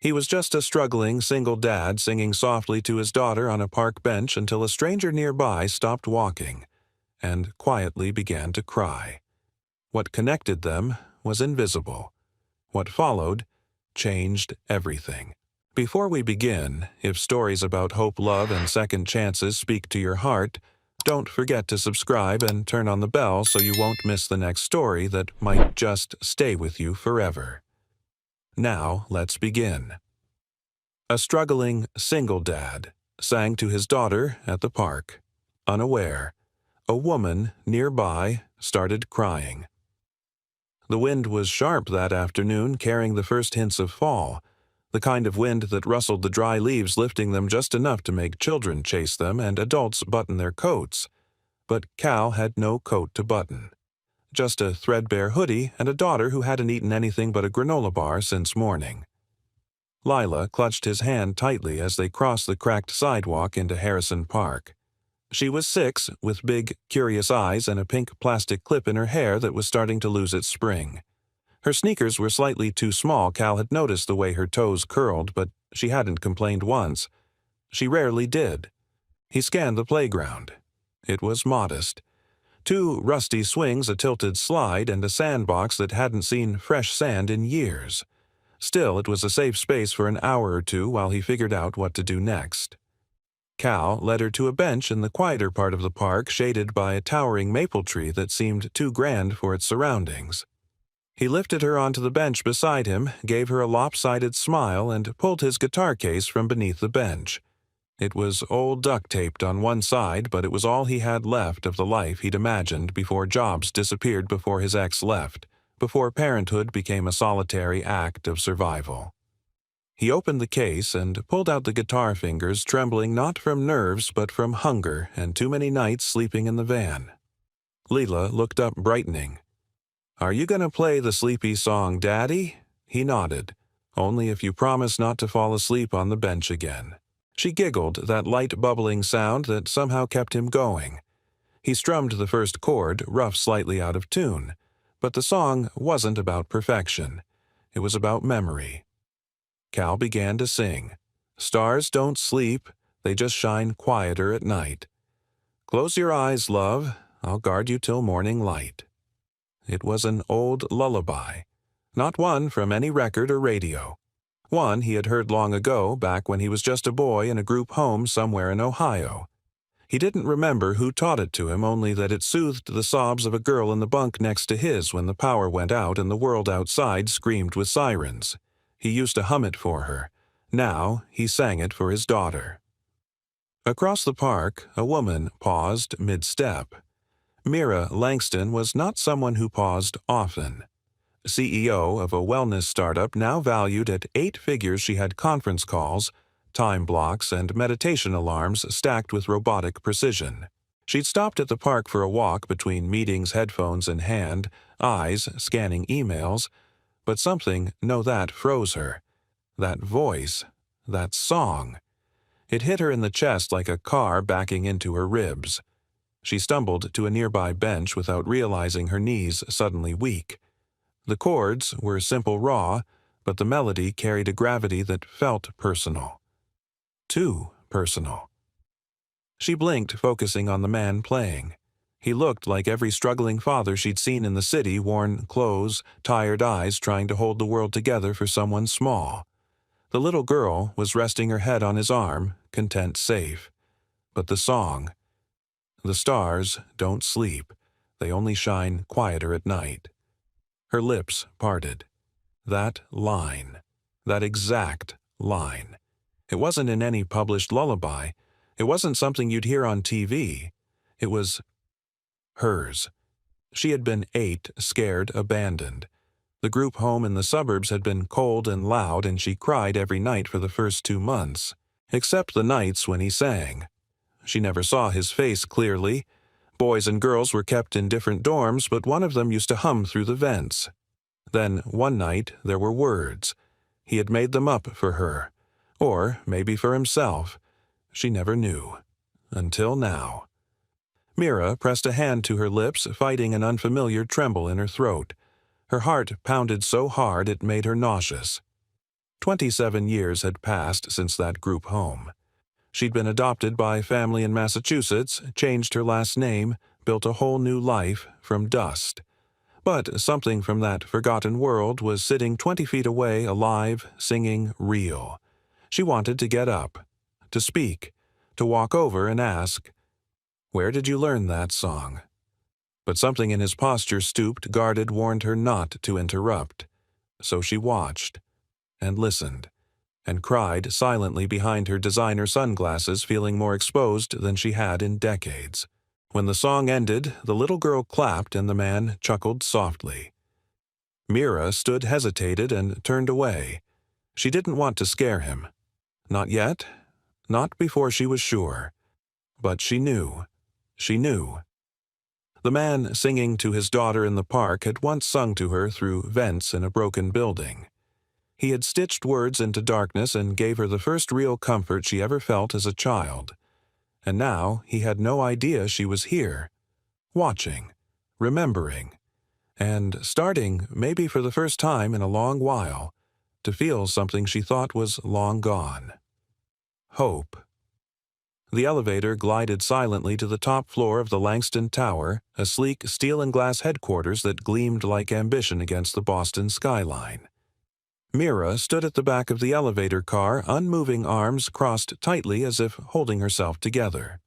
He was just a struggling single dad singing softly to his daughter on a park bench until a stranger nearby stopped walking and quietly began to cry. What connected them was invisible. What followed changed everything. Before we begin, if stories about hope, love, and second chances speak to your heart, don't forget to subscribe and turn on the bell so you won't miss the next story that might just stay with you forever. Now, let's begin. A struggling single dad sang to his daughter at the park. Unaware, a woman nearby started crying. The wind was sharp that afternoon, carrying the first hints of fall, the kind of wind that rustled the dry leaves, lifting them just enough to make children chase them and adults button their coats. But Cal had no coat to button. Just a threadbare hoodie and a daughter who hadn't eaten anything but a granola bar since morning. Lila clutched his hand tightly as they crossed the cracked sidewalk into Harrison Park. She was 6, with big, curious eyes and a pink plastic clip in her hair that was starting to lose its spring. Her sneakers were slightly too small. Cal had noticed the way her toes curled, but she hadn't complained once. She rarely did. He scanned the playground. It was modest. 2 rusty swings, a tilted slide, and a sandbox that hadn't seen fresh sand in years. Still, it was a safe space for an hour or two while he figured out what to do next. Cal led her to a bench in the quieter part of the park, shaded by a towering maple tree that seemed too grand for its surroundings. He lifted her onto the bench beside him, gave her a lopsided smile, and pulled his guitar case from beneath the bench. It was old duct-taped on one side, but it was all he had left of the life he'd imagined before jobs disappeared, before his ex left, before parenthood became a solitary act of survival. He opened the case and pulled out the guitar, fingers trembling not from nerves but from hunger and too many nights sleeping in the van. Lila looked up, brightening. "Are you going to play the sleepy song, Daddy?" He nodded. "Only if you promise not to fall asleep on the bench again." She giggled, that light bubbling sound that somehow kept him going. He strummed the first chord, rough, slightly out of tune. But the song wasn't about perfection. It was about memory. Cal began to sing. "Stars don't sleep, they just shine quieter at night. Close your eyes, love, I'll guard you till morning light." It was an old lullaby, not one from any record or radio. One he had heard long ago, back when he was just a boy in a group home somewhere in Ohio. He didn't remember who taught it to him, only that it soothed the sobs of a girl in the bunk next to his when the power went out and the world outside screamed with sirens. He used to hum it for her. Now he sang it for his daughter. Across the park, a woman paused mid-step. Mira Langston was not someone who paused often. CEO of a wellness startup now valued at 8 figures, she had conference calls, time blocks, and meditation alarms stacked with robotic precision. She'd stopped at the park for a walk between meetings, headphones in hand, eyes scanning emails, but something that froze her. That voice, that song. It hit her in the chest like a car backing into her ribs. She stumbled to a nearby bench without realizing her knees suddenly weak. The chords were simple, raw, but the melody carried a gravity that felt personal. Too personal. She blinked, focusing on the man playing. He looked like every struggling father she'd seen in the city, worn clothes, tired eyes, trying to hold the world together for someone small. The little girl was resting her head on his arm, content, safe. But the song. The stars don't sleep. They only shine quieter at night. Her lips parted. That line. That exact line. It wasn't in any published lullaby. It wasn't something you'd hear on TV. It was hers. She had been 8, scared, abandoned. The group home in the suburbs had been cold and loud, and she cried every night for the first 2 months, except the nights when he sang. She never saw his face clearly. Boys and girls were kept in different dorms, but one of them used to hum through the vents. Then, one night, there were words. He had made them up for her. Or maybe for himself. She never knew. Until now. Mira pressed a hand to her lips, fighting an unfamiliar tremble in her throat. Her heart pounded so hard it made her nauseous. 27 years had passed since that group home. She'd been adopted by family in Massachusetts, changed her last name, built a whole new life from dust. But something from that forgotten world was sitting 20 feet away, alive, singing, real. She wanted to get up, to speak, to walk over and ask, "Where did you learn that song?" But something in his posture, stooped, guarded, warned her not to interrupt. So she watched, and listened, and cried silently behind her designer sunglasses, feeling more exposed than she had in decades. When the song ended, the little girl clapped and the man chuckled softly. Mira stood hesitated and turned away. She didn't want to scare him. Not yet. Not before she was sure. But she knew. She knew. The man singing to his daughter in the park had once sung to her through vents in a broken building. He had stitched words into darkness and gave her the first real comfort she ever felt as a child. And now he had no idea she was here, watching, remembering, and starting, maybe for the first time in a long while, to feel something she thought was long gone. Hope. The elevator glided silently to the top floor of the Langston Tower, a sleek steel and glass headquarters that gleamed like ambition against the Boston skyline. Mira stood at the back of the elevator car, unmoving, arms crossed tightly as if holding herself together.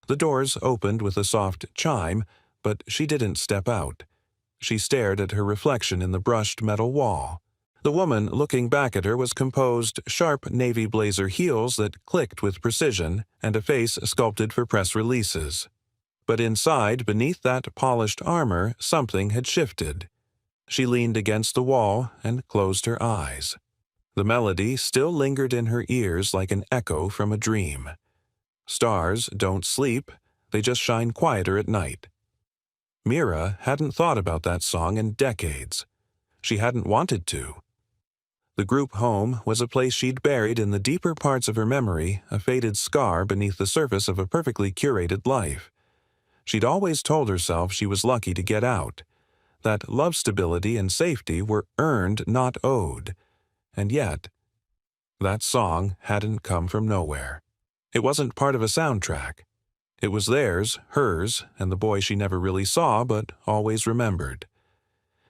The doors opened with a soft chime, but she didn't step out. She stared at her reflection in the brushed metal wall. The woman looking back at her was composed, sharp navy blazer heels that clicked with precision, and a face sculpted for press releases. But inside, beneath that polished armor, something had shifted. She leaned against the wall and closed her eyes. The melody still lingered in her ears like an echo from a dream. Stars don't sleep, they just shine quieter at night. Mira hadn't thought about that song in decades. She hadn't wanted to. The group home was a place she'd buried in the deeper parts of her memory, a faded scar beneath the surface of a perfectly curated life. She'd always told herself she was lucky to get out, that love, stability, and safety were earned, not owed. And yet, that song hadn't come from nowhere. It wasn't part of a soundtrack. It was theirs, hers, and the boy she never really saw but always remembered.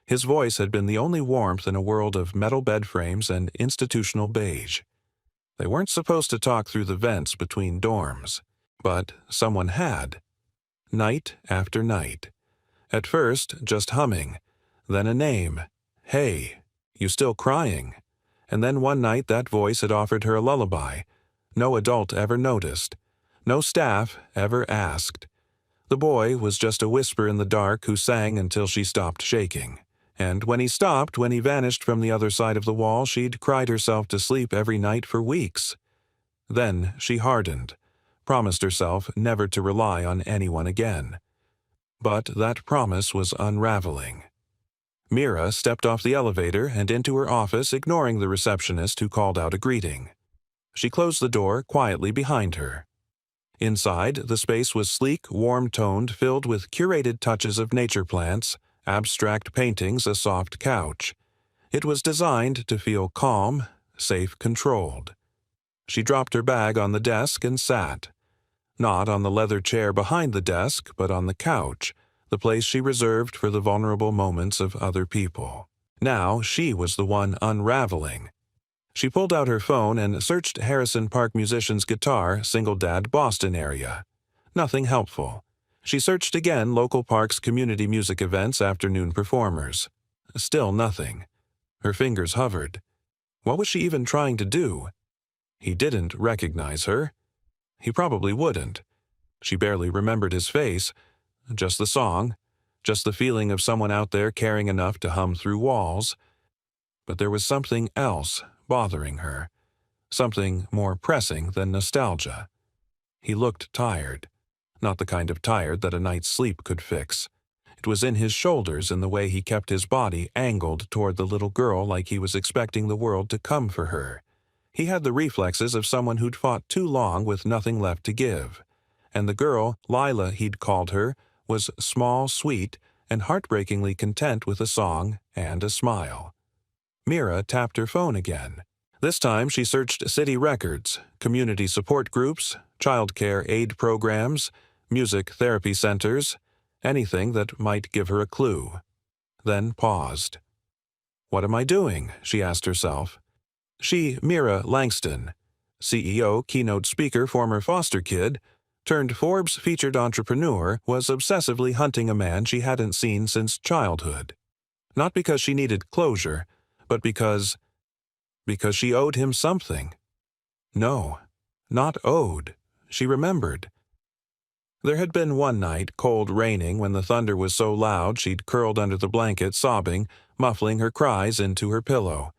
His voice had been the only warmth in a world of metal bed frames and institutional beige. They weren't supposed to talk through the vents between dorms, but someone had. Night after night. At first, just humming, then a name. "Hey, you still crying?" And then one night that voice had offered her a lullaby. No adult ever noticed. No staff ever asked. The boy was just a whisper in the dark who sang until she stopped shaking. And when he stopped, when he vanished from the other side of the wall, she'd cried herself to sleep every night for weeks. Then she hardened, promised herself never to rely on anyone again. But that promise was unraveling. Mira stepped off the elevator and into her office, ignoring the receptionist who called out a greeting. She closed the door quietly behind her. Inside, the space was sleek, warm-toned, filled with curated touches of nature plants, abstract paintings, a soft couch. It was designed to feel calm, safe, controlled. She dropped her bag on the desk and sat. Not on the leather chair behind the desk, but on the couch, the place she reserved for the vulnerable moments of other people. Now she was the one unraveling. She pulled out her phone and searched Harrison Park musician's guitar, single dad, Boston area. Nothing helpful. She searched again local parks, community music events, afternoon performers. Still nothing. Her fingers hovered. What was she even trying to do? He didn't recognize her. He probably wouldn't. She barely remembered his face. Just the song. Just the feeling of someone out there caring enough to hum through walls. But there was something else bothering her. Something more pressing than nostalgia. He looked tired. Not the kind of tired that a night's sleep could fix. It was in his shoulders, in the way he kept his body angled toward the little girl like he was expecting the world to come for her. He had the reflexes of someone who'd fought too long with nothing left to give. And the girl, Lila he'd called her, was small, sweet, and heartbreakingly content with a song and a smile. Mira tapped her phone again. This time she searched city records, community support groups, child care aid programs, music therapy centers, anything that might give her a clue. Then paused. "What am I doing?" she asked herself. She, Mira Langston, CEO, keynote speaker, former foster kid, turned Forbes featured entrepreneur, was obsessively hunting a man she hadn't seen since childhood. Not because she needed closure, but because she owed him something. No, not owed. She remembered. There had been one night, cold raining, when the thunder was so loud she'd curled under the blanket sobbing, muffling her cries into her pillow.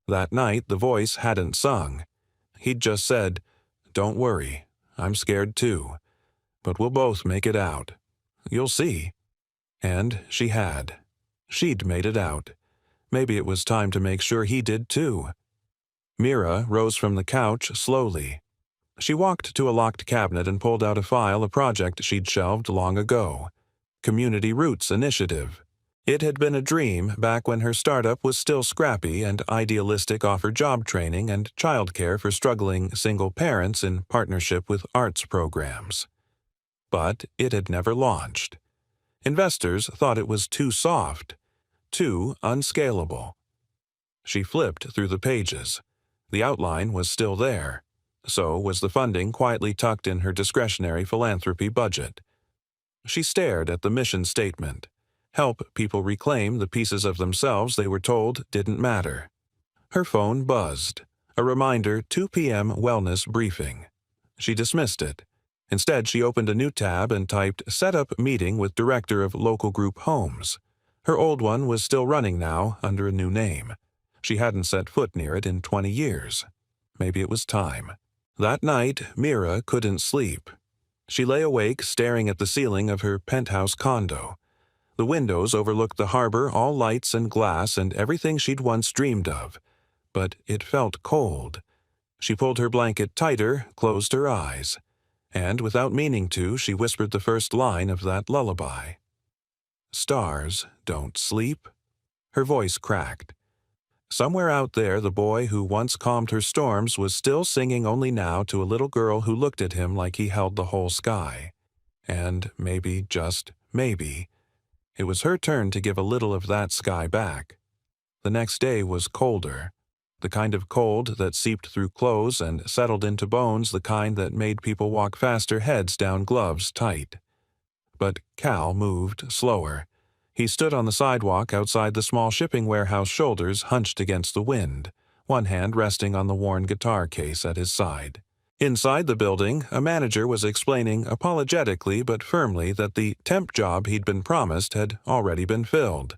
That night the voice hadn't sung. He'd just said, "Don't worry, I'm scared too. But we'll both make it out. You'll see." And she had. She'd made it out. Maybe it was time to make sure he did too. Mira rose from the couch slowly. She walked to a locked cabinet and pulled out a file, a project she'd shelved long ago. Community Roots Initiative. It had been a dream back when her startup was still scrappy and idealistic, offered job training and childcare for struggling single parents in partnership with arts programs. But it had never launched. Investors thought it was too soft, too unscalable. She flipped through the pages. The outline was still there. So was the funding quietly tucked in her discretionary philanthropy budget. She stared at the mission statement. Help people reclaim the pieces of themselves they were told didn't matter. Her phone buzzed. A reminder, 2 p.m. wellness briefing. She dismissed it. Instead, she opened a new tab and typed "Set up meeting with director of local group homes." Her old one was still running now, under a new name. She hadn't set foot near it in 20 years. Maybe it was time. That night, Mira couldn't sleep. She lay awake staring at the ceiling of her penthouse condo. The windows overlooked the harbor, all lights and glass and everything she'd once dreamed of. But it felt cold. She pulled her blanket tighter, closed her eyes. And without meaning to, she whispered the first line of that lullaby. "Stars don't sleep." Her voice cracked. Somewhere out there, the boy who once calmed her storms was still singing, only now to a little girl who looked at him like he held the whole sky. And maybe, just maybe, it was her turn to give a little of that sky back. The next day was colder. The kind of cold that seeped through clothes and settled into bones, the kind that made people walk faster, heads down, gloves tight. But Cal moved slower. He stood on the sidewalk outside the small shipping warehouse, shoulders hunched against the wind, one hand resting on the worn guitar case at his side. Inside the building, a manager was explaining apologetically but firmly that the temp job he'd been promised had already been filled.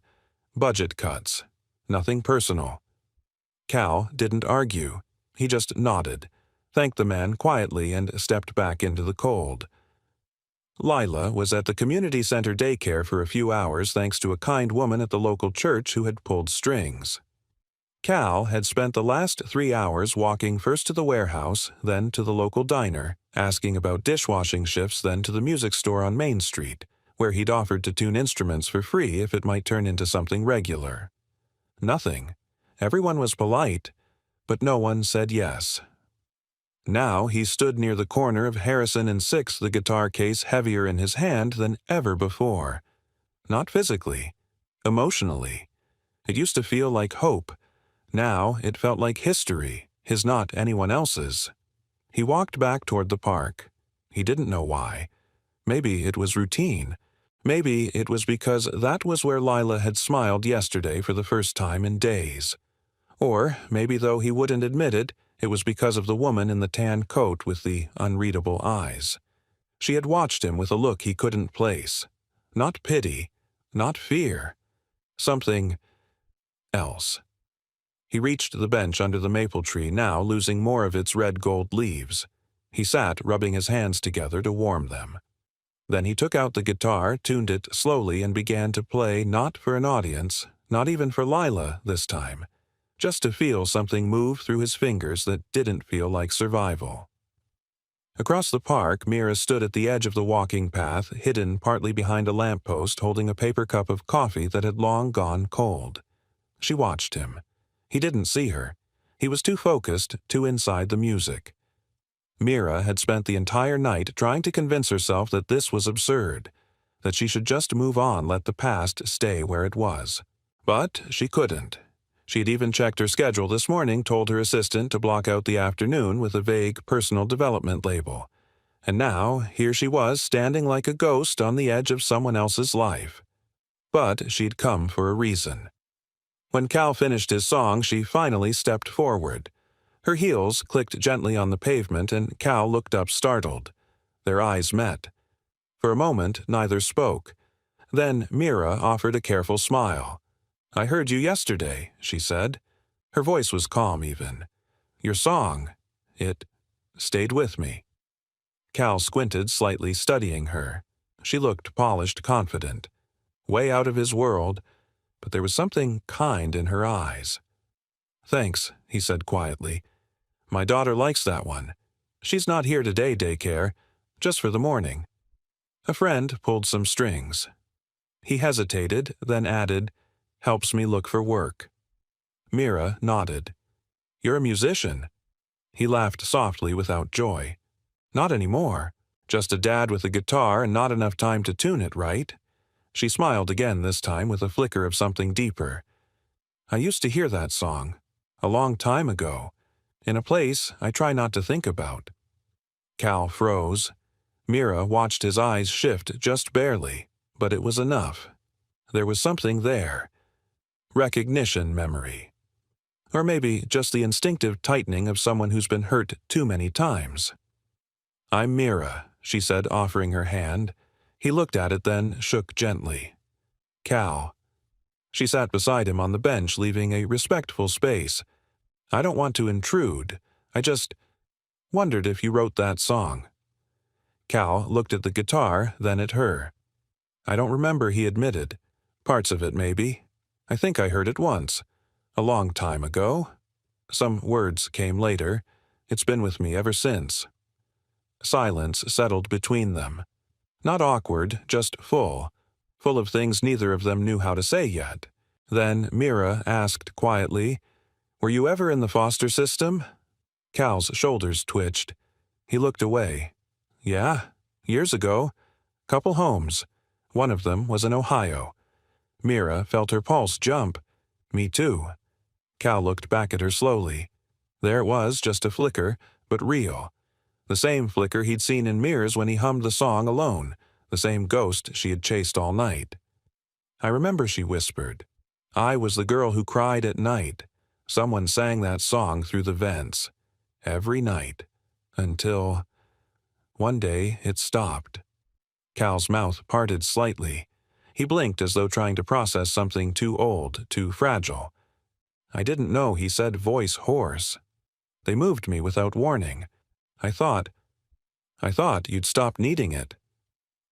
Budget cuts. Nothing personal. Cal didn't argue. He just nodded, thanked the man quietly, and stepped back into the cold. Lila was at the community center daycare for a few hours thanks to a kind woman at the local church who had pulled strings. Cal had spent the last 3 hours walking first to the warehouse, then to the local diner, asking about dishwashing shifts, then to the music store on Main Street, where he'd offered to tune instruments for free if it might turn into something regular. Nothing. Everyone was polite, but no one said yes. Now he stood near the corner of Harrison and 6th, the guitar case heavier in his hand than ever before. Not physically, emotionally. It used to feel like hope. Now it felt like history, his not anyone else's. He walked back toward the park. He didn't know why. Maybe it was routine. Maybe it was because that was where Lila had smiled yesterday for the first time in days. Or maybe, though he wouldn't admit it, it was because of the woman in the tan coat with the unreadable eyes. She had watched him with a look he couldn't place. Not pity, not fear. Something else. He reached the bench under the maple tree, now losing more of its red-gold leaves. He sat, rubbing his hands together to warm them. Then he took out the guitar, tuned it slowly, and began to play, not for an audience, not even for Lila this time. Just to feel something move through his fingers that didn't feel like survival. Across the park, Mira stood at the edge of the walking path, hidden partly behind a lamppost, holding a paper cup of coffee that had long gone cold. She watched him. He didn't see her. He was too focused, too inside the music. Mira had spent the entire night trying to convince herself that this was absurd, that she should just move on, let the past stay where it was. But she couldn't. She had even checked her schedule this morning, told her assistant to block out the afternoon with a vague personal development label. And now, here she was, standing like a ghost on the edge of someone else's life. But she'd come for a reason. When Cal finished his song, she finally stepped forward. Her heels clicked gently on the pavement, and Cal looked up startled. Their eyes met. For a moment, neither spoke. Then Mira offered a careful smile. "I heard you yesterday," she said. Her voice was calm even. "Your song, it stayed with me." Cal squinted slightly, studying her. She looked polished, confident. Way out of his world, but there was something kind in her eyes. "Thanks," he said quietly. "My daughter likes that one. She's not here today, daycare, just for the morning." A friend pulled some strings. He hesitated, then added, "Helps me look for work." Mira nodded. "You're a musician." He laughed softly without joy. "Not anymore. Just a dad with a guitar and not enough time to tune it, right?" She smiled again, this time with a flicker of something deeper. "I used to hear that song, a long time ago, in a place I try not to think about." Cal froze. Mira watched his eyes shift just barely, but it was enough. There was something there. Recognition memory. Or maybe just the instinctive tightening of someone who's been hurt too many times. "I'm Mira," she said, offering her hand. He looked at it, then shook gently. "Cal." She sat beside him on the bench, leaving a respectful space. "I don't want to intrude. I just wondered if you wrote that song." Cal looked at the guitar, then at her. "I don't remember," he admitted. "Parts of it, maybe. I think I heard it once. A long time ago. Some words came later. It's been with me ever since." Silence settled between them. Not awkward, just full of things neither of them knew how to say yet. Then Mira asked quietly, "Were you ever in the foster system?" Cal's shoulders twitched. He looked away. "Yeah, years ago. Couple homes. One of them was in Ohio." Mira felt her pulse jump. "Me too." Cal looked back at her slowly. There it was, just a flicker, but real. The same flicker he'd seen in mirrors when he hummed the song alone, the same ghost she had chased all night. "I remember," she whispered. "I was the girl who cried at night. Someone sang that song through the vents. Every night. Until one day it stopped." Cal's mouth parted slightly. He blinked as though trying to process something too old, too fragile. "I didn't know," he said, voice hoarse. "They moved me without warning. I thought you'd stop needing it."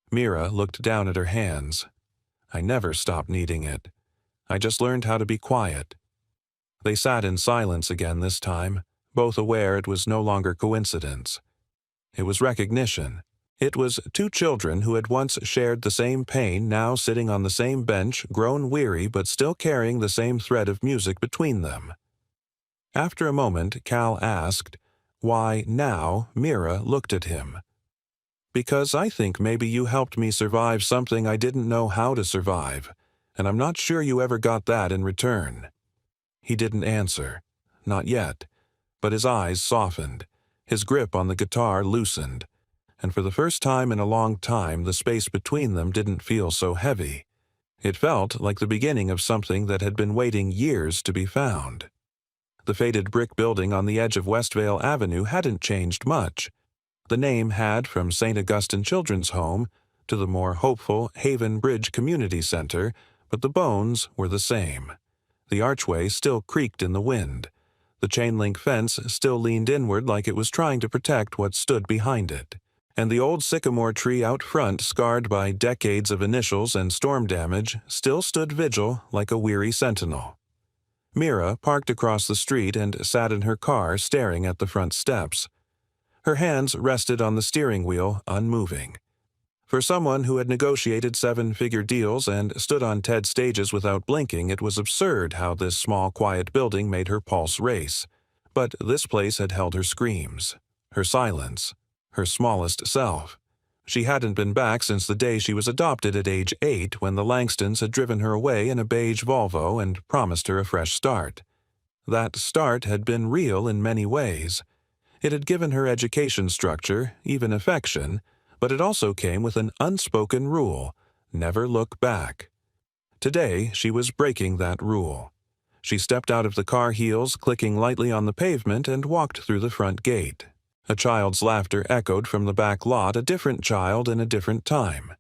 Mira looked down at her hands. "I never stopped needing it. I just learned how to be quiet." They sat in silence again this time, both aware it was no longer coincidence. It was recognition. It was two children who had once shared the same pain, now sitting on the same bench, grown weary but still carrying the same thread of music between them. After a moment, Cal asked, "Why now?" Mira looked at him. "Because I think maybe you helped me survive something I didn't know how to survive, and I'm not sure you ever got that in return." He didn't answer. Not yet. But his eyes softened. His grip on the guitar loosened. And for the first time in a long time, the space between them didn't feel so heavy. It felt like the beginning of something that had been waiting years to be found. The faded brick building on the edge of Westvale Avenue hadn't changed much. The name had, from St. Augustine Children's Home to the more hopeful Haven Bridge Community Center, but the bones were the same. The archway still creaked in the wind. The chain-link fence still leaned inward like it was trying to protect what stood behind it. And the old sycamore tree out front, scarred by decades of initials and storm damage, still stood vigil like a weary sentinel. Mira parked across the street and sat in her car, staring at the front steps. Her hands rested on the steering wheel, unmoving. For someone who had negotiated 7-figure deals and stood on TED stages without blinking, it was absurd how this small, quiet building made her pulse race. But this place had held her screams, her silence, her smallest self. She hadn't been back since the day she was adopted at age 8, when the Langstons had driven her away in a beige Volvo and promised her a fresh start. That start had been real in many ways. It had given her education structure, even affection, but it also came with an unspoken rule: never look back. Today, she was breaking that rule. She stepped out of the car heels, clicking lightly on the pavement, and walked through the front gate. A child's laughter echoed from the back lot, a different child in a different time.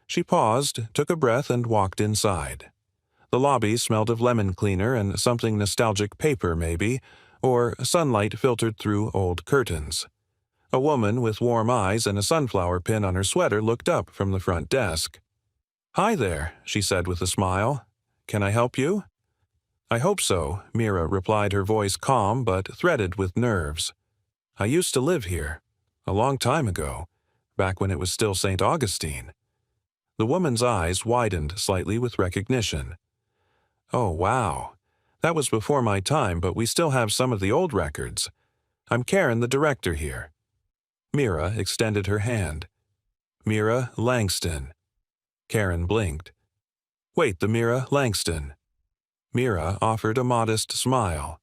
She paused, took a breath, and walked inside. The lobby smelled of lemon cleaner and something nostalgic, paper maybe, or sunlight filtered through old curtains. A woman with warm eyes and a sunflower pin on her sweater looked up from the front desk. "Hi there," she said with a smile. "Can I help you?" "I hope so," Mira replied, her voice calm but threaded with nerves. "I used to live here. A long time ago. Back when it was still St. Augustine." The woman's eyes widened slightly with recognition. "Oh, wow. That was before my time, but we still have some of the old records. I'm Karen, the director here." Mira extended her hand. "Mira Langston." Karen blinked. "Wait, the Mira Langston." Mira offered a modest smile.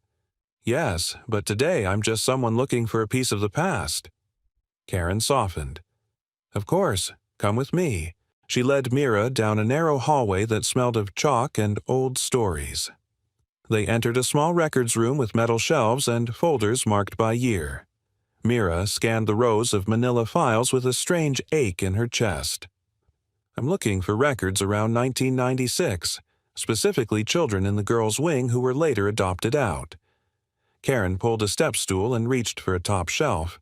"Yes, but today I'm just someone looking for a piece of the past." Karen softened. "Of course, come with me." She led Mira down a narrow hallway that smelled of chalk and old stories. They entered a small records room with metal shelves and folders marked by year. Mira scanned the rows of manila files with a strange ache in her chest. "I'm looking for records around 1996, specifically children in the girls' wing who were later adopted out." Karen pulled a step stool and reached for a top shelf.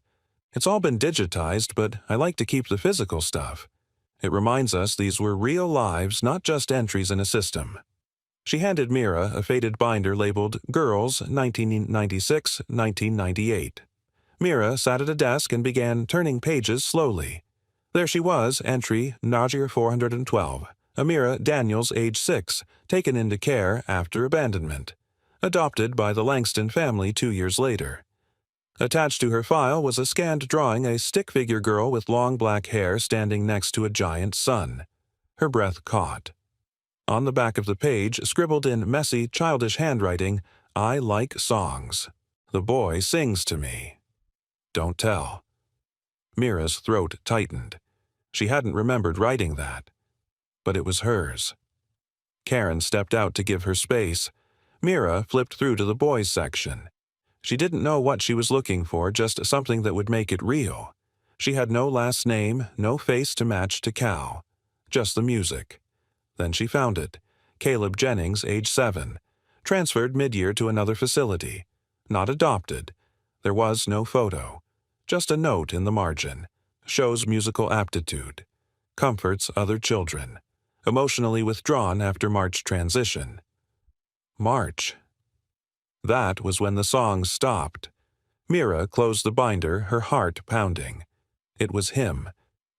"It's all been digitized, but I like to keep the physical stuff. It reminds us these were real lives, not just entries in a system." She handed Mira a faded binder labeled Girls 1996-1998. Mira sat at a desk and began turning pages slowly. There she was, entry Najir 412, Amira Daniels, age 6, taken into care after abandonment. Adopted by the Langston family 2 years later. Attached to her file was a scanned drawing, a stick-figure girl with long black hair standing next to a giant sun. Her breath caught. On the back of the page, scribbled in messy, childish handwriting, "I like songs. The boy sings to me. Don't tell." Mira's throat tightened. She hadn't remembered writing that. But it was hers. Karen stepped out to give her space. Mira flipped through to the boys section. She didn't know what she was looking for, just something that would make it real. She had no last name, no face to match to Cal. Just the music. Then she found it. Caleb Jennings, age 7. Transferred mid-year to another facility. Not adopted. There was no photo. Just a note in the margin. Shows musical aptitude. Comforts other children. Emotionally withdrawn after March transition. March. That was when the songs stopped. Mira closed the binder, her heart pounding. It was him.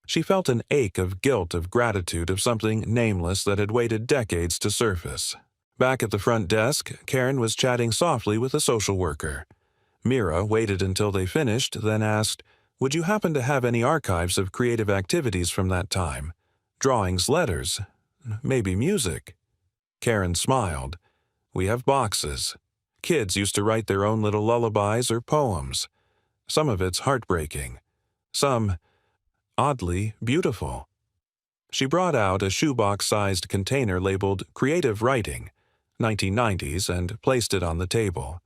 She felt an ache of guilt, of gratitude, of something nameless that had waited decades to surface. Back at the front desk, Karen was chatting softly with a social worker. Mira waited until they finished, then asked, "Would you happen to have any archives of creative activities from that time? Drawings, letters, maybe music?" Karen smiled. "We have boxes. Kids used to write their own little lullabies or poems. Some of it's heartbreaking. Some oddly beautiful." She brought out a shoebox-sized container labeled Creative Writing, 1990s, and placed it on the table.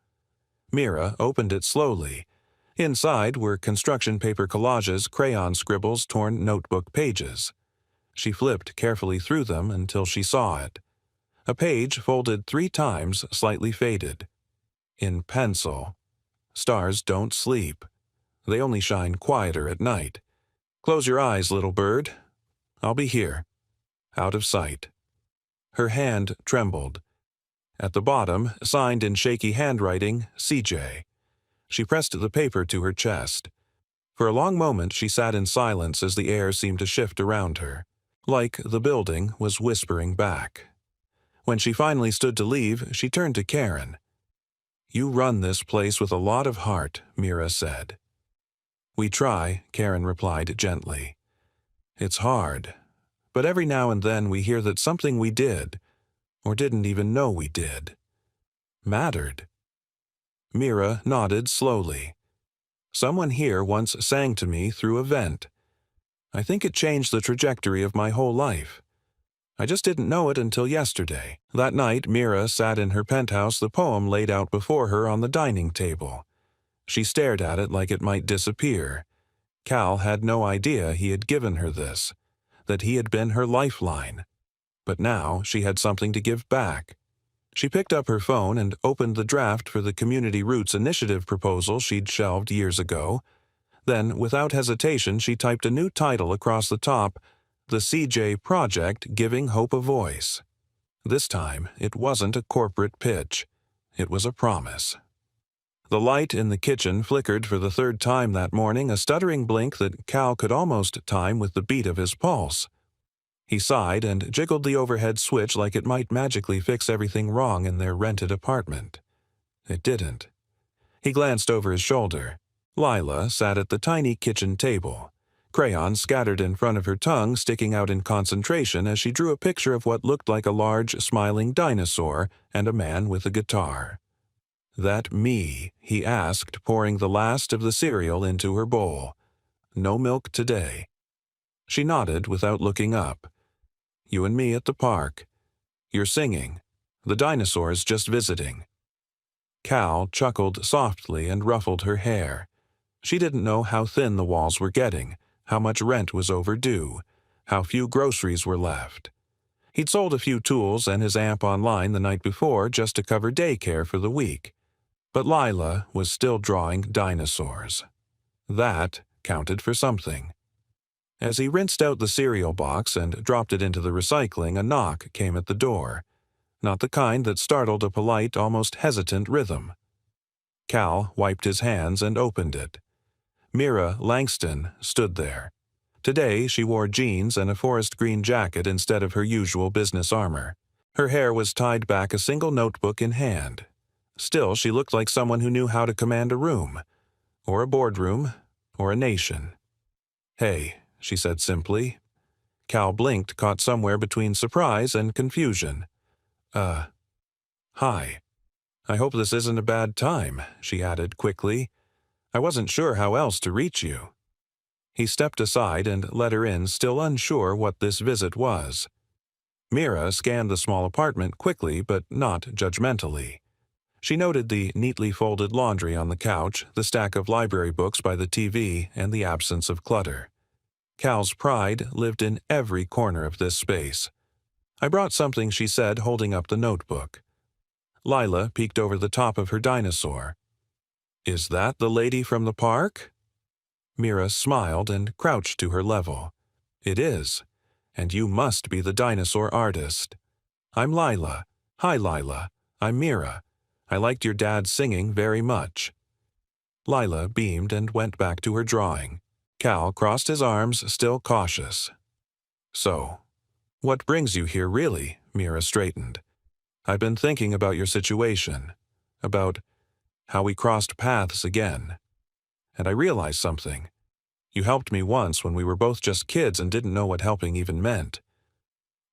Mira opened it slowly. Inside were construction paper collages, crayon scribbles, torn notebook pages. She flipped carefully through them until she saw it. A page folded 3 times, slightly faded. In pencil. "Stars don't sleep. They only shine quieter at night. Close your eyes, little bird. I'll be here." Out of sight. Her hand trembled. At the bottom, signed in shaky handwriting, CJ. She pressed the paper to her chest. For a long moment she sat in silence as the air seemed to shift around her, like the building was whispering back. When she finally stood to leave, she turned to Karen. You run this place with a lot of heart, Mira said. We try, Karen replied gently. It's hard, but every now and then we hear that something we did, or didn't even know we did, mattered. Mira nodded slowly. Someone here once sang to me through a vent. I think it changed the trajectory of my whole life. I just didn't know it until yesterday. That night, Mira sat in her penthouse, the poem laid out before her on the dining table. She stared at it like it might disappear. Cal had no idea he had given her this, that he had been her lifeline. But now she had something to give back. She picked up her phone and opened the draft for the Community Roots Initiative proposal she'd shelved years ago. Then, without hesitation, she typed a new title across the top, The CJ Project Giving Hope a Voice. This time, it wasn't a corporate pitch. It was a promise. The light in the kitchen flickered for the third time that morning, a stuttering blink that Cal could almost time with the beat of his pulse. He sighed and jiggled the overhead switch like it might magically fix everything wrong in their rented apartment. It didn't. He glanced over his shoulder. Lila sat at the tiny kitchen table, crayons scattered in front of her tongue sticking out in concentration as she drew a picture of what looked like a large, smiling dinosaur and a man with a guitar. "That me?" he asked, pouring the last of the cereal into her bowl. "No milk today." She nodded without looking up. "You and me at the park. You're singing. The dinosaur's just visiting." Cal chuckled softly and ruffled her hair. She didn't know how thin the walls were getting, how much rent was overdue, how few groceries were left. He'd sold a few tools and his amp online the night before just to cover daycare for the week. But Lila was still drawing dinosaurs. That counted for something. As he rinsed out the cereal box and dropped it into the recycling, a knock came at the door. Not the kind that startled a polite, almost hesitant rhythm. Cal wiped his hands and opened it. Mira Langston stood there. Today she wore jeans and a forest green jacket instead of her usual business armor. Her hair was tied back, a single notebook in hand. Still, she looked like someone who knew how to command a room, or a boardroom, or a nation. "Hey," she said simply. Cal blinked, caught somewhere between surprise and confusion. Hi. I hope this isn't a bad time," she added quickly. "I wasn't sure how else to reach you." He stepped aside and let her in, still unsure what this visit was. Mira scanned the small apartment quickly but not judgmentally. She noted the neatly folded laundry on the couch, the stack of library books by the TV, and the absence of clutter. Cal's pride lived in every corner of this space. "I brought something," she said, holding up the notebook. Lila peeked over the top of her dinosaur. "Is that the lady from the park?" Mira smiled and crouched to her level. "It is, and you must be the dinosaur artist. I'm Lila. Hi, Lila. I'm Mira. I liked your dad's singing very much." Lila beamed and went back to her drawing. Cal crossed his arms, still cautious. "So, what brings you here, really?" Mira straightened. "I've been thinking about your situation, about how we crossed paths again. And I realized something. You helped me once when we were both just kids and didn't know what helping even meant."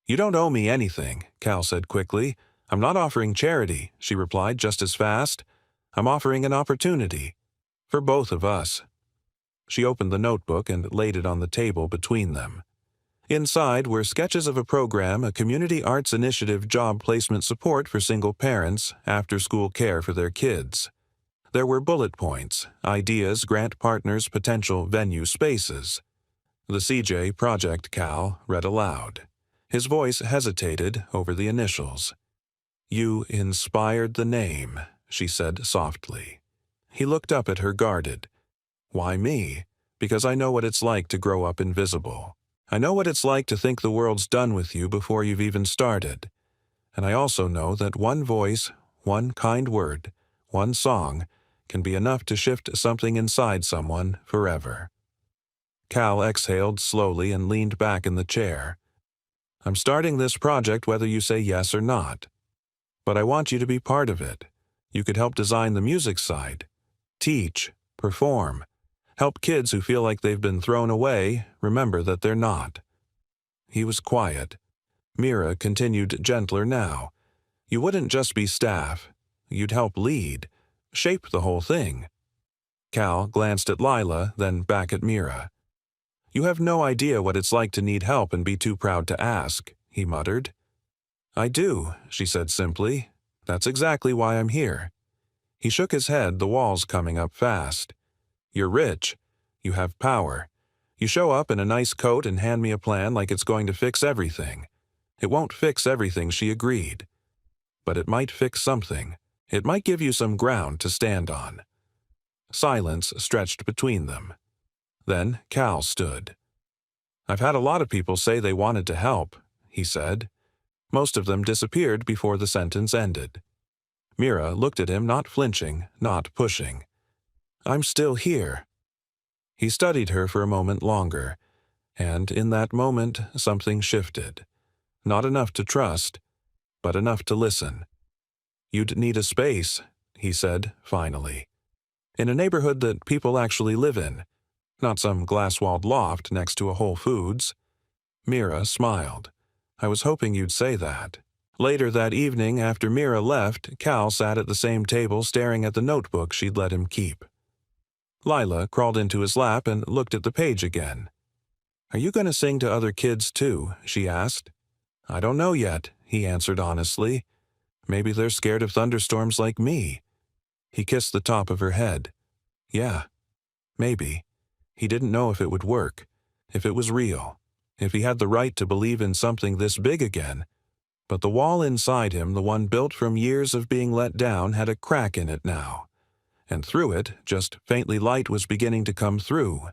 "You don't owe me anything," Cal said quickly. "I'm not offering charity," she replied just as fast. "I'm offering an opportunity. For both of us." She opened the notebook and laid it on the table between them. Inside were sketches of a program, a community arts initiative, job placement support for single parents, after-school care for their kids. There were bullet points, ideas, grant partners, potential venue spaces. "The CJ Project," Cal read aloud. His voice hesitated over the initials. "You inspired the name," she said softly. He looked up at her, guarded. "Why me? Because I know what it's like to grow up invisible. I know what it's like to think the world's done with you before you've even started. And I also know that one voice, one kind word, one song can be enough to shift something inside someone forever." Cal exhaled slowly and leaned back in the chair. "I'm starting this project whether you say yes or not. But I want you to be part of it. You could help design the music side, teach, perform, help kids who feel like they've been thrown away remember that they're not. He was quiet. Mira continued gentler now. You wouldn't just be staff. You'd help lead, shape the whole thing. Cal glanced at Lila, then back at Mira. You have no idea what it's like to need help and be too proud to ask, he muttered. I do, she said simply. That's exactly why I'm here. He shook his head, the walls coming up fast. You're rich. You have power. You show up in a nice coat and hand me a plan like it's going to fix everything. It won't fix everything, she agreed. But it might fix something. It might give you some ground to stand on. Silence stretched between them. Then Cal stood. I've had a lot of people say they wanted to help, he said. Most of them disappeared before the sentence ended. Mira looked at him, not flinching, not pushing. I'm still here. He studied her for a moment longer, and in that moment something shifted. Not enough to trust, but enough to listen. You'd need a space, he said, finally. In a neighborhood that people actually live in, not some glass-walled loft next to a Whole Foods. Mira smiled. I was hoping you'd say that. Later that evening, after Mira left, Cal sat at the same table staring at the notebook she'd let him keep. Lila crawled into his lap and looked at the page again. Are you going to sing to other kids too? She asked. I don't know yet, he answered honestly. Maybe they're scared of thunderstorms like me. He kissed the top of her head. Yeah, maybe. He didn't know if it would work, if it was real, if he had the right to believe in something this big again. But the wall inside him, the one built from years of being let down, had a crack in it now. And through it, just faintly light was beginning to come through.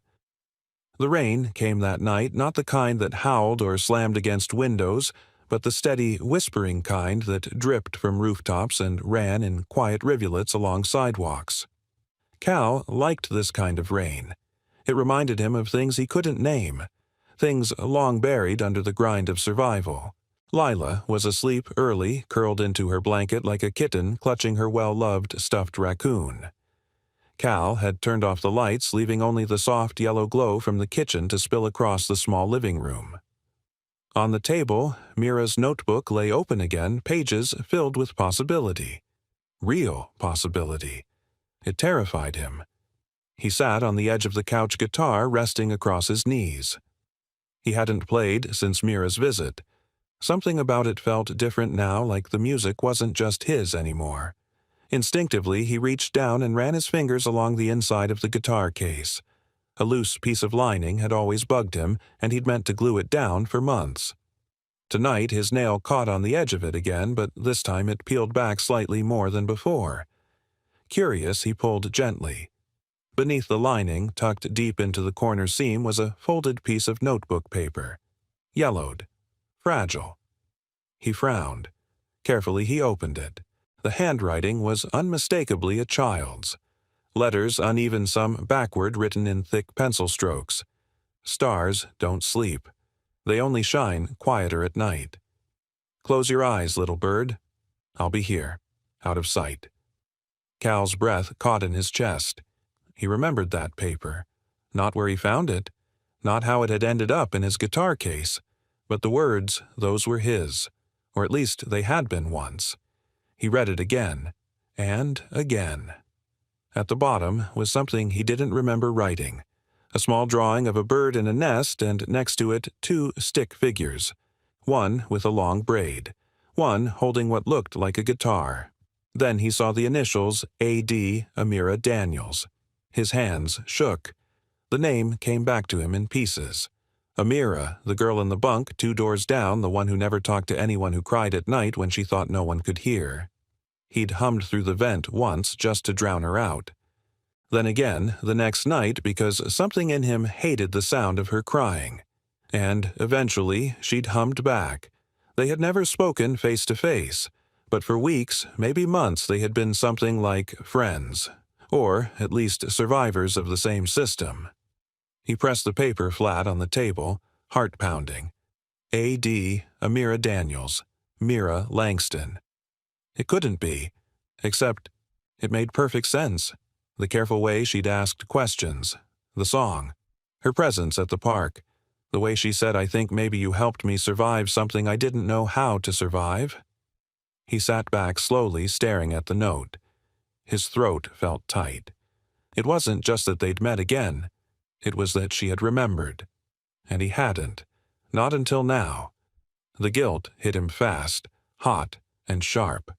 The rain came that night, not the kind that howled or slammed against windows, but the steady, whispering kind that dripped from rooftops and ran in quiet rivulets along sidewalks. Cal liked this kind of rain. It reminded him of things he couldn't name, things long buried under the grind of survival. Lila was asleep early, curled into her blanket like a kitten clutching her well-loved stuffed raccoon. Cal had turned off the lights, leaving only the soft yellow glow from the kitchen to spill across the small living room. On the table, Mira's notebook lay open again, pages filled with possibility. Real possibility. It terrified him. He sat on the edge of the couch guitar, resting across his knees. He hadn't played since Mira's visit. Something about it felt different now, like the music wasn't just his anymore. Instinctively, he reached down and ran his fingers along the inside of the guitar case. A loose piece of lining had always bugged him, and he'd meant to glue it down for months. Tonight, his nail caught on the edge of it again, but this time it peeled back slightly more than before. Curious, he pulled gently. Beneath the lining, tucked deep into the corner seam, was a folded piece of notebook paper. Yellowed. Fragile. He frowned. Carefully, he opened it. The handwriting was unmistakably a child's. Letters, uneven, some backward, written in thick pencil strokes. Stars don't sleep. They only shine quieter at night. Close your eyes, little bird. I'll be here, out of sight. Cal's breath caught in his chest. He remembered that paper. Not where he found it, not how it had ended up in his guitar case, but the words, those were his, or at least they had been once. He read it again, and again. At the bottom was something he didn't remember writing, a small drawing of a bird in a nest, and next to it 2 stick figures, one with a long braid, one holding what looked like a guitar. Then he saw the initials A.D. Amira Daniels. His hands shook. The name came back to him in pieces. Amira, the girl in the bunk 2 doors down, the one who never talked to anyone who cried at night when she thought no one could hear. He'd hummed through the vent once just to drown her out. Then again, the next night, because something in him hated the sound of her crying. And eventually, she'd hummed back. They had never spoken face to face, but for weeks, maybe months, they had been something like friends. Or, at least, survivors of the same system. He pressed the paper flat on the table, heart pounding. A.D. Amira Daniels, Mira Langston. It couldn't be, except It made perfect sense. The careful way she'd asked questions, the song, her presence at the park, the way she said, "I think maybe you helped me survive something I didn't know how to survive." He sat back slowly, staring at the note. His throat felt tight. It wasn't just that they'd met again. It was that she had remembered. And he hadn't. Not until now. The guilt hit him fast, hot and sharp.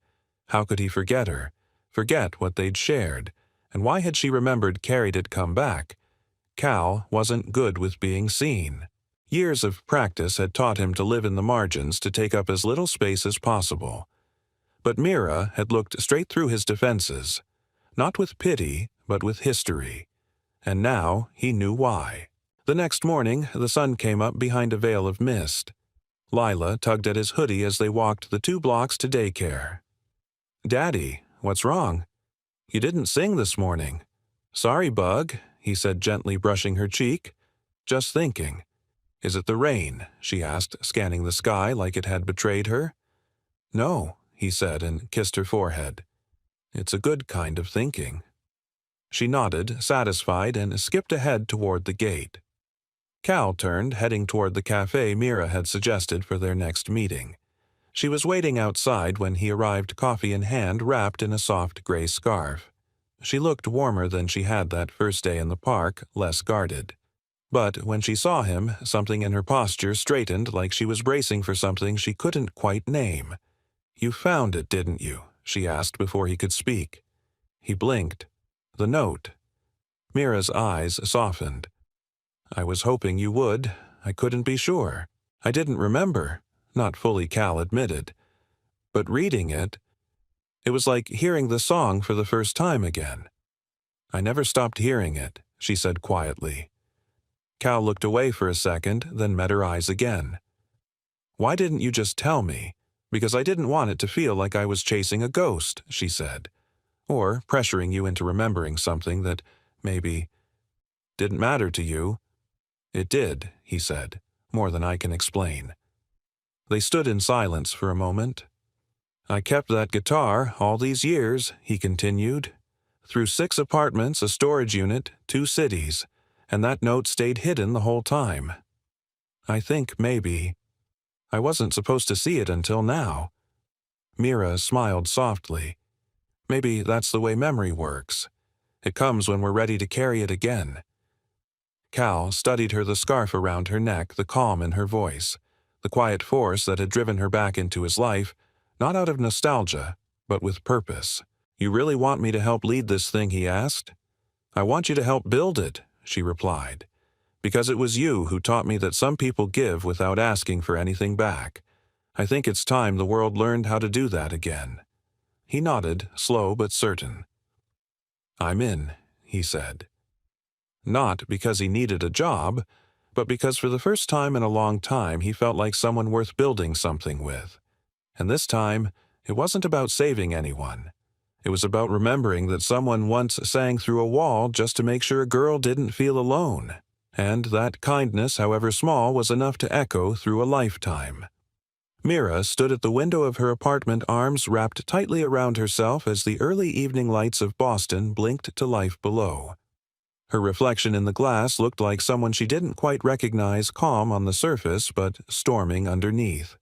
How could he forget her? Forget what they'd shared? And why had she remembered Carrie had come back? Cal wasn't good with being seen. Years of practice had taught him to live in the margins, to take up as little space as possible. But Mira had looked straight through his defenses, not with pity, but with history. And now he knew why. The next morning, the sun came up behind a veil of mist. Lila tugged at his hoodie as they walked the 2 blocks to daycare. "Daddy, what's wrong? You didn't sing this morning." "Sorry, Bug," he said, gently brushing her cheek. "Just thinking." "Is it the rain?" she asked, scanning the sky like it had betrayed her. "No," he said, and kissed her forehead. "It's a good kind of thinking." She nodded, satisfied, and skipped ahead toward the gate. Cal turned, heading toward the cafe Mira had suggested for their next meeting. She was waiting outside when he arrived, coffee in hand, wrapped in a soft gray scarf. She looked warmer than she had that first day in the park, less guarded. But when she saw him, something in her posture straightened, like she was bracing for something she couldn't quite name. "You found it, didn't you?" she asked before he could speak. He blinked. "The note." Mira's eyes softened. "I was hoping you would. I couldn't be sure. I didn't remember." Not fully, Cal admitted. But reading it was like hearing the song for the first time again. "I never stopped hearing it," she said quietly. Cal looked away for a second, then met her eyes again. "Why didn't you just tell me?" "Because I didn't want it to feel like I was chasing a ghost," she said. "Or pressuring you into remembering something that maybe didn't matter to you." "It did," he said, "more than I can explain." They stood in silence for a moment. "I kept that guitar all these years," he continued. "Through 6 apartments, a storage unit, 2 cities, and that note stayed hidden the whole time. I think maybe I wasn't supposed to see it until now." Mira smiled softly. "Maybe that's the way memory works. It comes when we're ready to carry it again." Cal studied her, the scarf around her neck, the calm in her voice, the quiet force that had driven her back into his life, not out of nostalgia, but with purpose. "You really want me to help lead this thing?" he asked. "I want you to help build it," she replied. "Because it was you who taught me that some people give without asking for anything back. I think it's time the world learned how to do that again." He nodded, slow but certain. "I'm in," he said. Not because he needed a job, but because for the first time in a long time he felt like someone worth building something with. And this time, it wasn't about saving anyone. It was about remembering that someone once sang through a wall just to make sure a girl didn't feel alone. And that kindness, however small, was enough to echo through a lifetime. Mira stood at the window of her apartment, arms wrapped tightly around herself as the early evening lights of Boston blinked to life below. Her reflection in the glass looked like someone she didn't quite recognize, calm on the surface but storming underneath.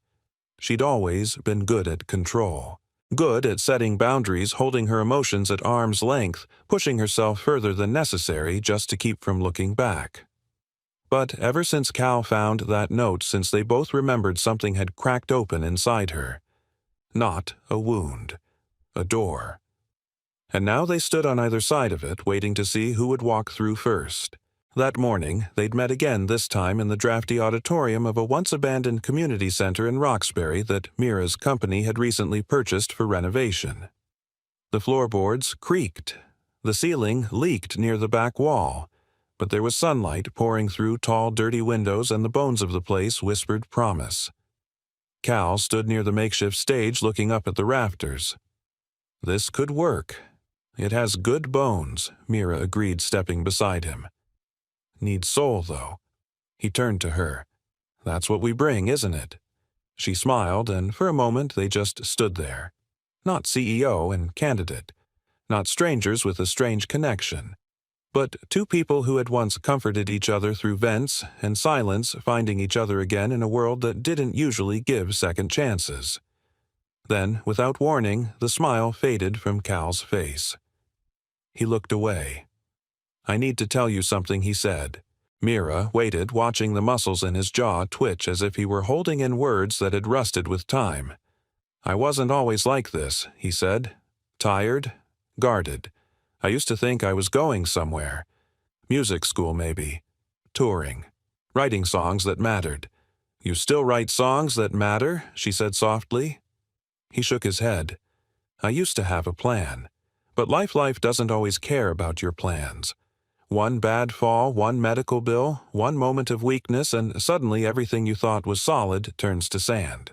She'd always been good at control. Good at setting boundaries, holding her emotions at arm's length, pushing herself further than necessary just to keep from looking back. But ever since Cal found that note, since they both remembered something had cracked open inside her. Not a wound. A door. And now they stood on either side of it, waiting to see who would walk through first. That morning, they'd met again, this time in the drafty auditorium of a once-abandoned community center in Roxbury that Mira's company had recently purchased for renovation. The floorboards creaked. The ceiling leaked near the back wall, but there was sunlight pouring through tall, dirty windows, and the bones of the place whispered promise. Cal stood near the makeshift stage, looking up at the rafters. "This could work. It has good bones," Mira agreed, stepping beside him. "Needs soul, though." He turned to her. "That's what we bring, isn't it?" She smiled, and for a moment they just stood there. Not CEO and candidate. Not strangers with a strange connection, but two people who had once comforted each other through vents and silence, finding each other again in a world that didn't usually give second chances. Then, without warning, the smile faded from Cal's face. He looked away. "I need to tell you something," he said. Mira waited, watching the muscles in his jaw twitch as if he were holding in words that had rusted with time. "I wasn't always like this," he said. "Tired, guarded. I used to think I was going somewhere. Music school, maybe. Touring. Writing songs that mattered." "You still write songs that matter?" she said softly. He shook his head. "I used to have a plan. But life doesn't always care about your plans. One bad fall, one medical bill, one moment of weakness, and suddenly everything you thought was solid turns to sand."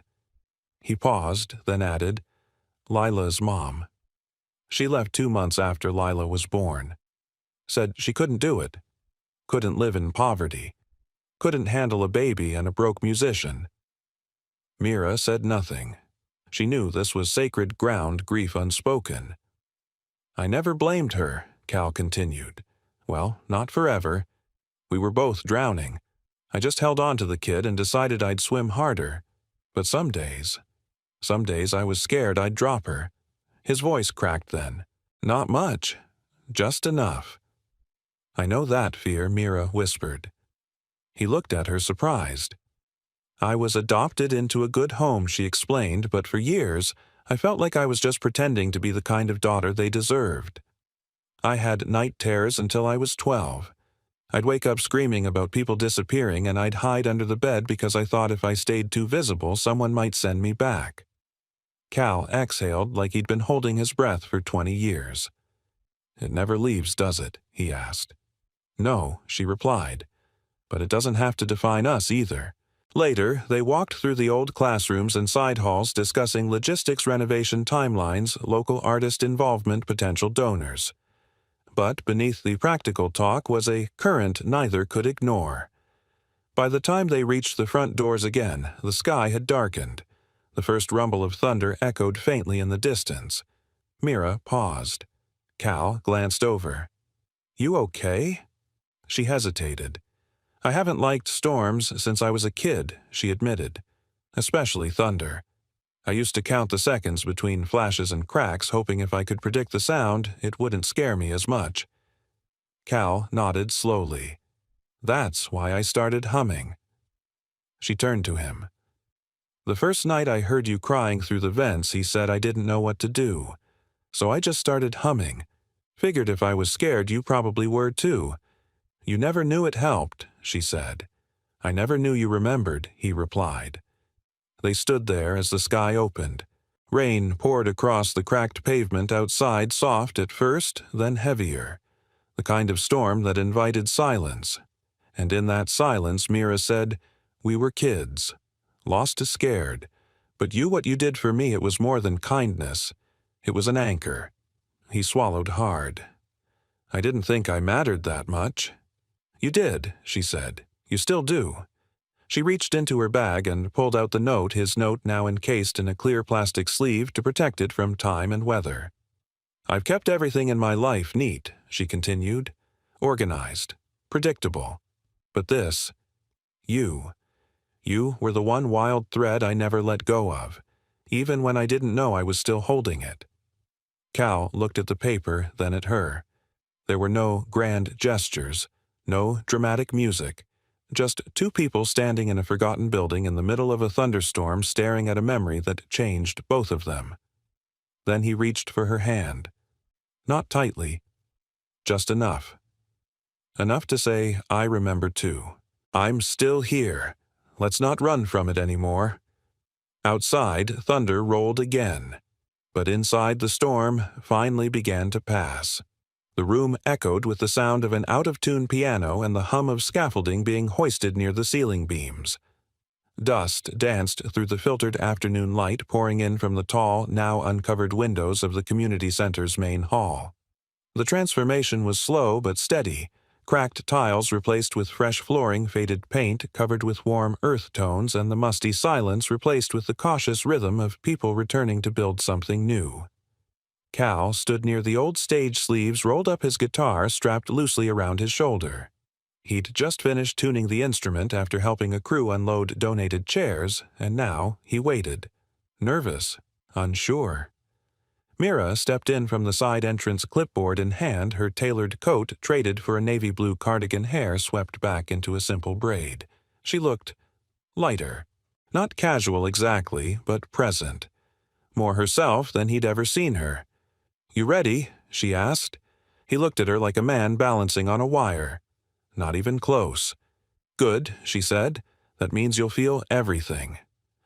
He paused, then added, "Lila's mom. She left 2 months after Lila was born. Said she couldn't do it. Couldn't live in poverty. Couldn't handle a baby and a broke musician." Mira said nothing. She knew this was sacred ground, grief unspoken. "I never blamed her," Cal continued. "Well, not forever. We were both drowning. I just held on to the kid and decided I'd swim harder. But some days I was scared I'd drop her." His voice cracked then. "Not much. Just enough." "I know that fear," Mira whispered. He looked at her surprised. "I was adopted into a good home," she explained, "but for years I felt like I was just pretending to be the kind of daughter they deserved. I had night terrors until I was 12. I'd wake up screaming about people disappearing, and I'd hide under the bed because I thought if I stayed too visible, someone might send me back." Cal exhaled like he'd been holding his breath for 20 years. "It never leaves, does it?" he asked. "No," she replied. "But it doesn't have to define us either." Later, they walked through the old classrooms and side halls discussing logistics, renovation timelines, local artist involvement, potential donors. But beneath the practical talk was a current neither could ignore. By the time they reached the front doors again, the sky had darkened. The first rumble of thunder echoed faintly in the distance. Mira paused. Cal glanced over. "You okay?" She hesitated. "I haven't liked storms since I was a kid," she admitted. "Especially thunder. I used to count the seconds between flashes and cracks, hoping if I could predict the sound, it wouldn't scare me as much." Cal nodded slowly. "That's why I started humming." She turned to him. "The first night I heard you crying through the vents, he said I didn't know what to do. So I just started humming. Figured if I was scared, you probably were too. You never knew it helped," she said. "I never knew you remembered," he replied. They stood there as the sky opened. Rain poured across the cracked pavement outside, soft at first, then heavier. The kind of storm that invited silence. And in that silence, Mira said, "We were kids. Lost to scared. But what you did for me, it was more than kindness. It was an anchor." He swallowed hard. "I didn't think I mattered that much." "You did," she said. "You still do." She reached into her bag and pulled out the note, his note now encased in a clear plastic sleeve to protect it from time and weather. "I've kept everything in my life neat," she continued. "Organized. Predictable. But this, you were the one wild thread I never let go of, even when I didn't know I was still holding it." Cal looked at the paper, then at her. There were no grand gestures, no dramatic music. Just two people standing in a forgotten building in the middle of a thunderstorm, staring at a memory that changed both of them. Then he reached for her hand. Not tightly. Just enough. Enough to say, "I remember too. I'm still here. Let's not run from it anymore." Outside, thunder rolled again. But inside, the storm finally began to pass. The room echoed with the sound of an out-of-tune piano and the hum of scaffolding being hoisted near the ceiling beams. Dust danced through the filtered afternoon light pouring in from the tall, now uncovered windows of the community center's main hall. The transformation was slow but steady. Cracked tiles replaced with fresh flooring, faded paint covered with warm earth tones, and the musty silence replaced with the cautious rhythm of people returning to build something new. Cal stood near the old stage sleeves, rolled up his guitar strapped loosely around his shoulder. He'd just finished tuning the instrument after helping a crew unload donated chairs, and now he waited. Nervous, unsure. Mira stepped in from the side entrance, clipboard in hand, her tailored coat traded for a navy blue cardigan, hair swept back into a simple braid. She looked lighter. Not casual exactly, but present. More herself than he'd ever seen her. "You ready?" she asked. He looked at her like a man balancing on a wire. Not even close. "Good," she said. "That means you'll feel everything."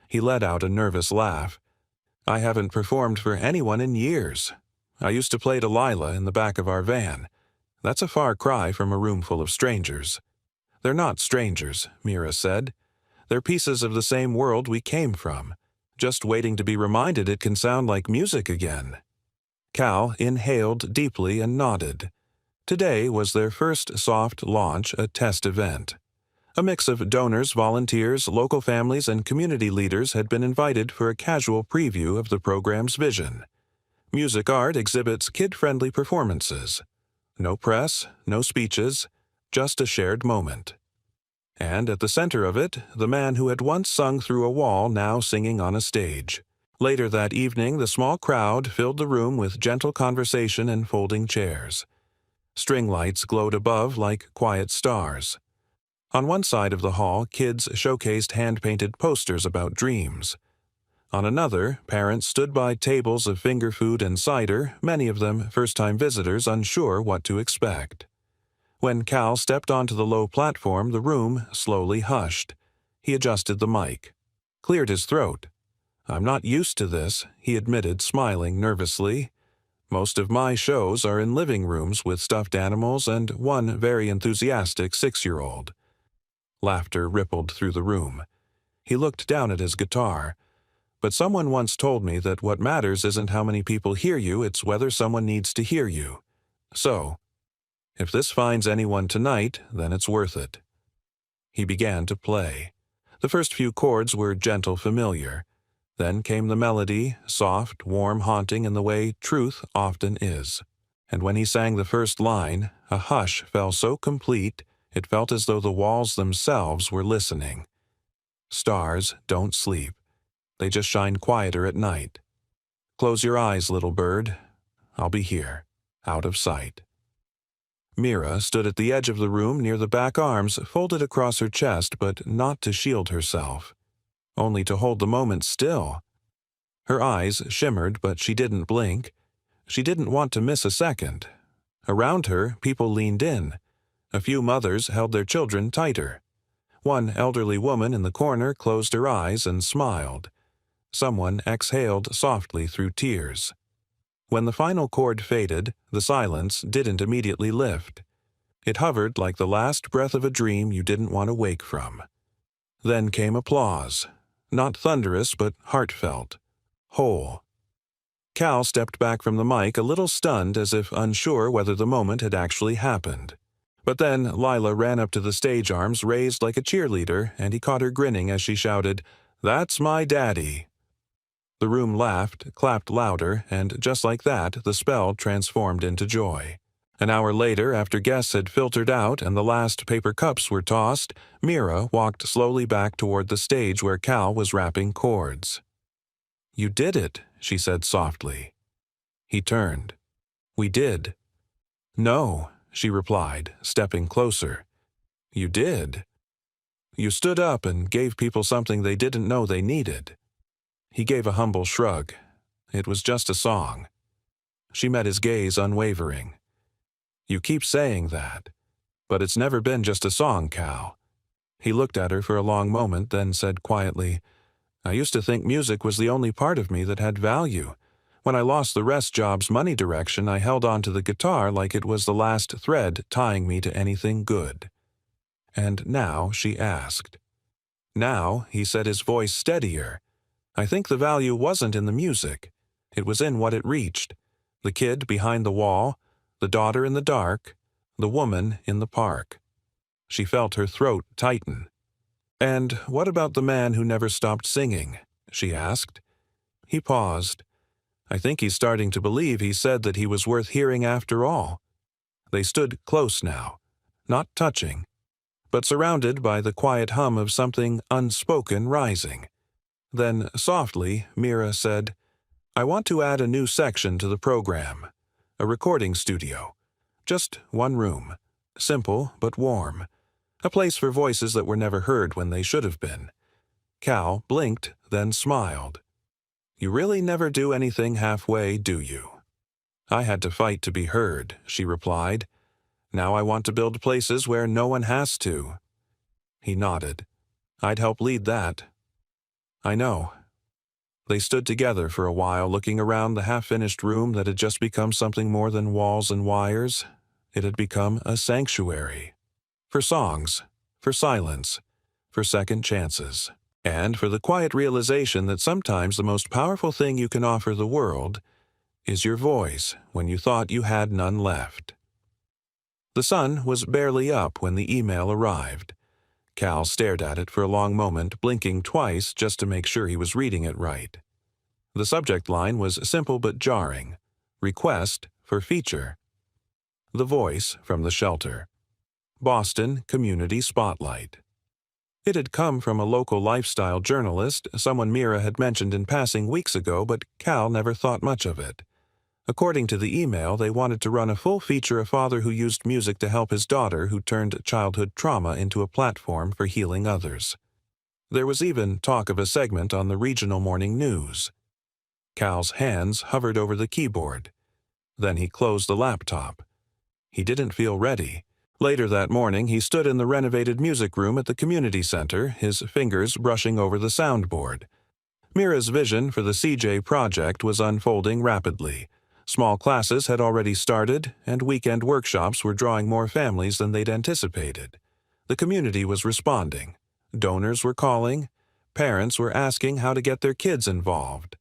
He let out a nervous laugh. "I haven't performed for anyone in years. I used to play Delilah in the back of our van. That's a far cry from a room full of strangers." "They're not strangers," Mira said. "They're pieces of the same world we came from. Just waiting to be reminded it can sound like music again." Cal inhaled deeply and nodded. Today was their first soft launch, a test event. A mix of donors, volunteers, local families, and community leaders had been invited for a casual preview of the program's vision. Music art exhibits kid-friendly performances. No press, no speeches, just a shared moment. And at the center of it, the man who had once sung through a wall, now singing on a stage. Later that evening, the small crowd filled the room with gentle conversation and folding chairs. String lights glowed above like quiet stars. On one side of the hall, kids showcased hand-painted posters about dreams. On another, parents stood by tables of finger food and cider, many of them first-time visitors unsure what to expect. When Cal stepped onto the low platform, the room slowly hushed. He adjusted the mic. Cleared his throat. "I'm not used to this," he admitted, smiling nervously. "Most of my shows are in living rooms with stuffed animals and one very enthusiastic 6-year-old. Laughter rippled through the room. He looked down at his guitar. "But someone once told me that what matters isn't how many people hear you, it's whether someone needs to hear you. So, if this finds anyone tonight, then it's worth it." He began to play. The first few chords were gentle, familiar. Then came the melody, soft, warm, haunting in the way truth often is. And when he sang the first line, a hush fell so complete, it felt as though the walls themselves were listening. "Stars don't sleep. They just shine quieter at night. Close your eyes, little bird. I'll be here, out of sight." Mira stood at the edge of the room near the back, arms folded across her chest, but not to shield herself. Only to hold the moment still. Her eyes shimmered, but she didn't blink. She didn't want to miss a second. Around her, people leaned in. A few mothers held their children tighter. One elderly woman in the corner closed her eyes and smiled. Someone exhaled softly through tears. When the final chord faded, the silence didn't immediately lift. It hovered like the last breath of a dream you didn't want to wake from. Then came applause. Not thunderous, but heartfelt. Whole. Cal stepped back from the mic, a little stunned, as if unsure whether the moment had actually happened. But then Lila ran up to the stage, arms raised like a cheerleader, and he caught her grinning as she shouted, "That's my daddy." The room laughed, clapped louder, and just like that, the spell transformed into joy. An hour later, after guests had filtered out and the last paper cups were tossed, Mira walked slowly back toward the stage where Cal was rapping chords. "You did it," she said softly. He turned. "We did." "No," she replied, stepping closer. "You did. You stood up and gave people something they didn't know they needed." He gave a humble shrug. It was just a song. She met his gaze, unwavering. "You keep saying that, but it's never been just a song, Cal." He looked at her for a long moment, then said quietly, "I used to think music was the only part of me that had value. When I lost the rest job's money direction, I held on to the guitar like it was the last thread tying me to anything good." "And now?" she asked. "Now," he said, his voice steadier, "I think the value wasn't in the music. It was in what it reached. The kid behind the wall, the daughter in the dark, the woman in the park." She felt her throat tighten. "And what about the man who never stopped singing?" she asked. He paused. I think he's starting to believe he said that he was worth hearing after all. They stood close now, not touching, but surrounded by the quiet hum of something unspoken rising. Then, softly, Mira said, "I want to add a new section to the program. A recording studio. Just one room. Simple but warm. A place for voices that were never heard when they should have been." Cal blinked, then smiled. "You really never do anything halfway, do you?" "I had to fight to be heard," she replied. "Now I want to build places where no one has to." He nodded. "I'd help lead that." "I know." They stood together for a while, looking around the half-finished room that had just become something more than walls and wires. It had become a sanctuary. For songs, for silence, for second chances, and for the quiet realization that sometimes the most powerful thing you can offer the world is your voice when you thought you had none left. The sun was barely up when the email arrived. Cal stared at it for a long moment, blinking twice just to make sure he was reading it right. The subject line was simple but jarring. Request for feature. The voice from the shelter. Boston Community Spotlight. It had come from a local lifestyle journalist, someone Mira had mentioned in passing weeks ago, but Cal never thought much of it. According to the email, they wanted to run a full feature, a father who used music to help his daughter who turned childhood trauma into a platform for healing others. There was even talk of a segment on the regional morning news. Cal's hands hovered over the keyboard. Then he closed the laptop. He didn't feel ready. Later that morning, he stood in the renovated music room at the community center, his fingers brushing over the soundboard. Mira's vision for the CJ project was unfolding rapidly. Small classes had already started, and weekend workshops were drawing more families than they'd anticipated. The community was responding. Donors were calling. Parents were asking how to get their kids involved.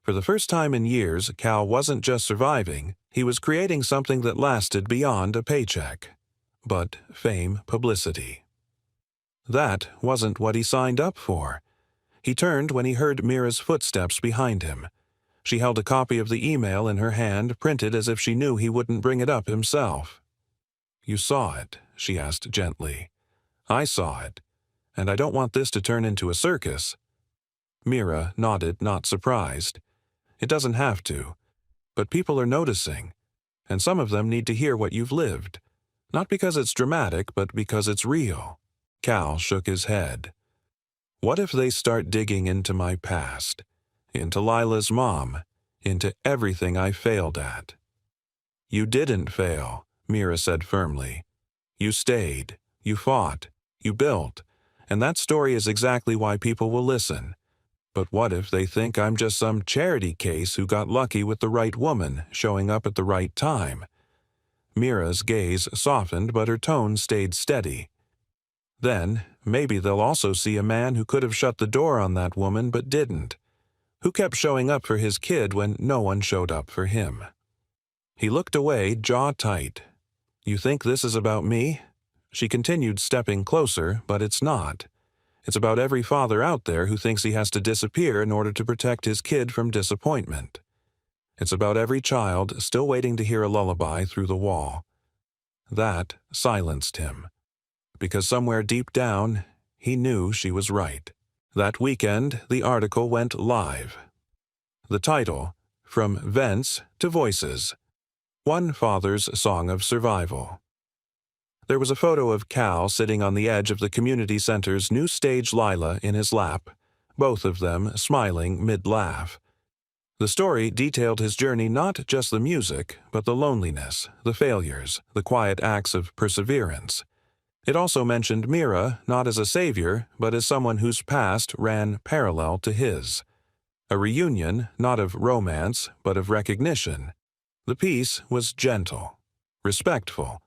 For the first time in years, Cal wasn't just surviving, he was creating something that lasted beyond a paycheck. But fame, publicity. That wasn't what he signed up for. He turned when he heard Mira's footsteps behind him. She held a copy of the email in her hand, printed as if she knew he wouldn't bring it up himself. "You saw it?" she asked gently. "I saw it. And I don't want this to turn into a circus." Mira nodded, not surprised. "It doesn't have to. But people are noticing. And some of them need to hear what you've lived. Not because it's dramatic, but because it's real." Cal shook his head. "What if they start digging into my past? Into Lila's mom? Into everything I failed at?" "You didn't fail," Mira said firmly. "You stayed. You fought. You built. And that story is exactly why people will listen. But what if they think I'm just some charity case who got lucky with the right woman showing up at the right time?" Mira's gaze softened, but her tone stayed steady. "Then, maybe they'll also see a man who could have shut the door on that woman but didn't, who kept showing up for his kid when no one showed up for him." He looked away, jaw tight. "You think this is about me?" She continued, stepping closer, "But it's not. It's about every father out there who thinks he has to disappear in order to protect his kid from disappointment. It's about every child still waiting to hear a lullaby through the wall." That silenced him. Because somewhere deep down, he knew she was right. That weekend, the article went live. The title, From Vents to Voices. One Father's Song of Survival. There was a photo of Cal sitting on the edge of the community center's new stage, Lila in his lap, both of them smiling mid-laugh. The story detailed his journey, not just the music, but the loneliness, the failures, the quiet acts of perseverance. It also mentioned Mira not as a savior, but as someone whose past ran parallel to his. A reunion not of romance, but of recognition. The piece was gentle, respectful,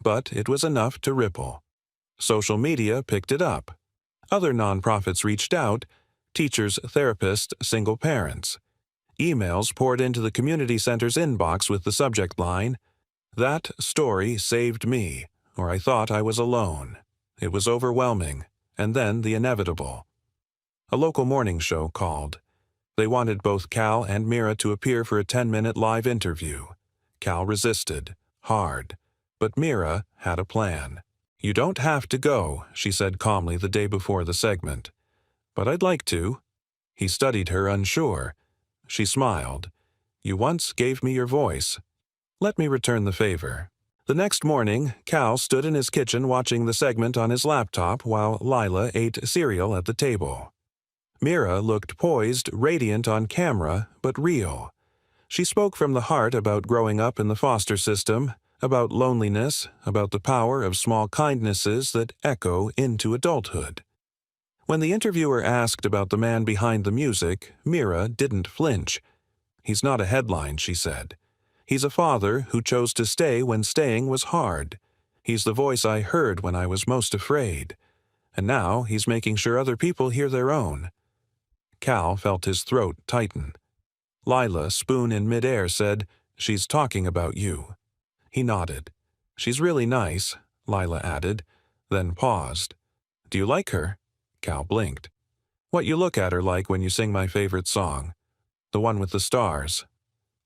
but it was enough to ripple. Social media picked it up. Other nonprofits reached out, teachers, therapists, single parents. Emails poured into the community center's inbox with the subject line, "That story saved me," or "I thought I was alone." It was overwhelming, and then the inevitable. A local morning show called. They wanted both Cal and Mira to appear for a 10-minute live interview. Cal resisted, hard, but Mira had a plan. "You don't have to go," she said calmly the day before the segment. "But I'd like to." He studied her, unsure. She smiled. "You once gave me your voice. Let me return the favor." The next morning, Cal stood in his kitchen watching the segment on his laptop while Lila ate cereal at the table. Mira looked poised, radiant on camera, but real. She spoke from the heart about growing up in the foster system, about loneliness, about the power of small kindnesses that echo into adulthood. When the interviewer asked about the man behind the music, Mira didn't flinch. "He's not a headline," she said. "He's a father who chose to stay when staying was hard. He's the voice I heard when I was most afraid. And now he's making sure other people hear their own." Cal felt his throat tighten. Lila, spoon in midair, said, "She's talking about you." He nodded. "She's really nice," Lila added, then paused. "Do you like her?" Cal blinked. "What you look at her like when you sing my favorite song. The one with the stars."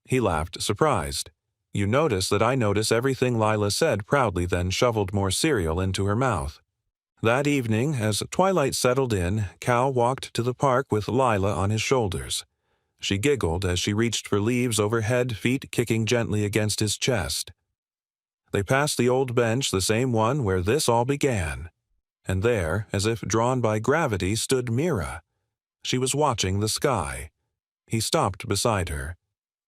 He laughed, surprised. "You notice that I notice everything," Lila said proudly, then shoveled more cereal into her mouth. That evening, as twilight settled in, Cal walked to the park with Lila on his shoulders. She giggled as she reached for leaves overhead, feet kicking gently against his chest. They passed the old bench, the same one where this all began. And there, as if drawn by gravity, stood Mira. She was watching the sky. He stopped beside her.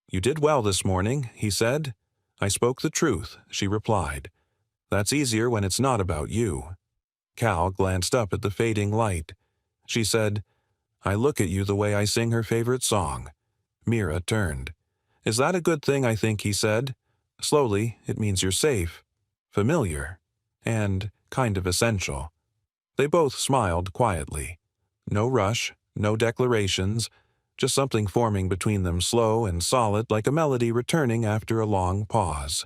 "You did well this morning," he said. "I spoke the truth," she replied. "That's easier when it's not about you." Cal glanced up at the fading light. She said, "I look at you the way I sing her favorite song." Mira turned. "Is that a good thing, I think," he said. "Slowly, it means you're safe, familiar, and kind of essential." They both smiled quietly. No rush, no declarations, just something forming between them, slow and solid, like a melody returning after a long pause.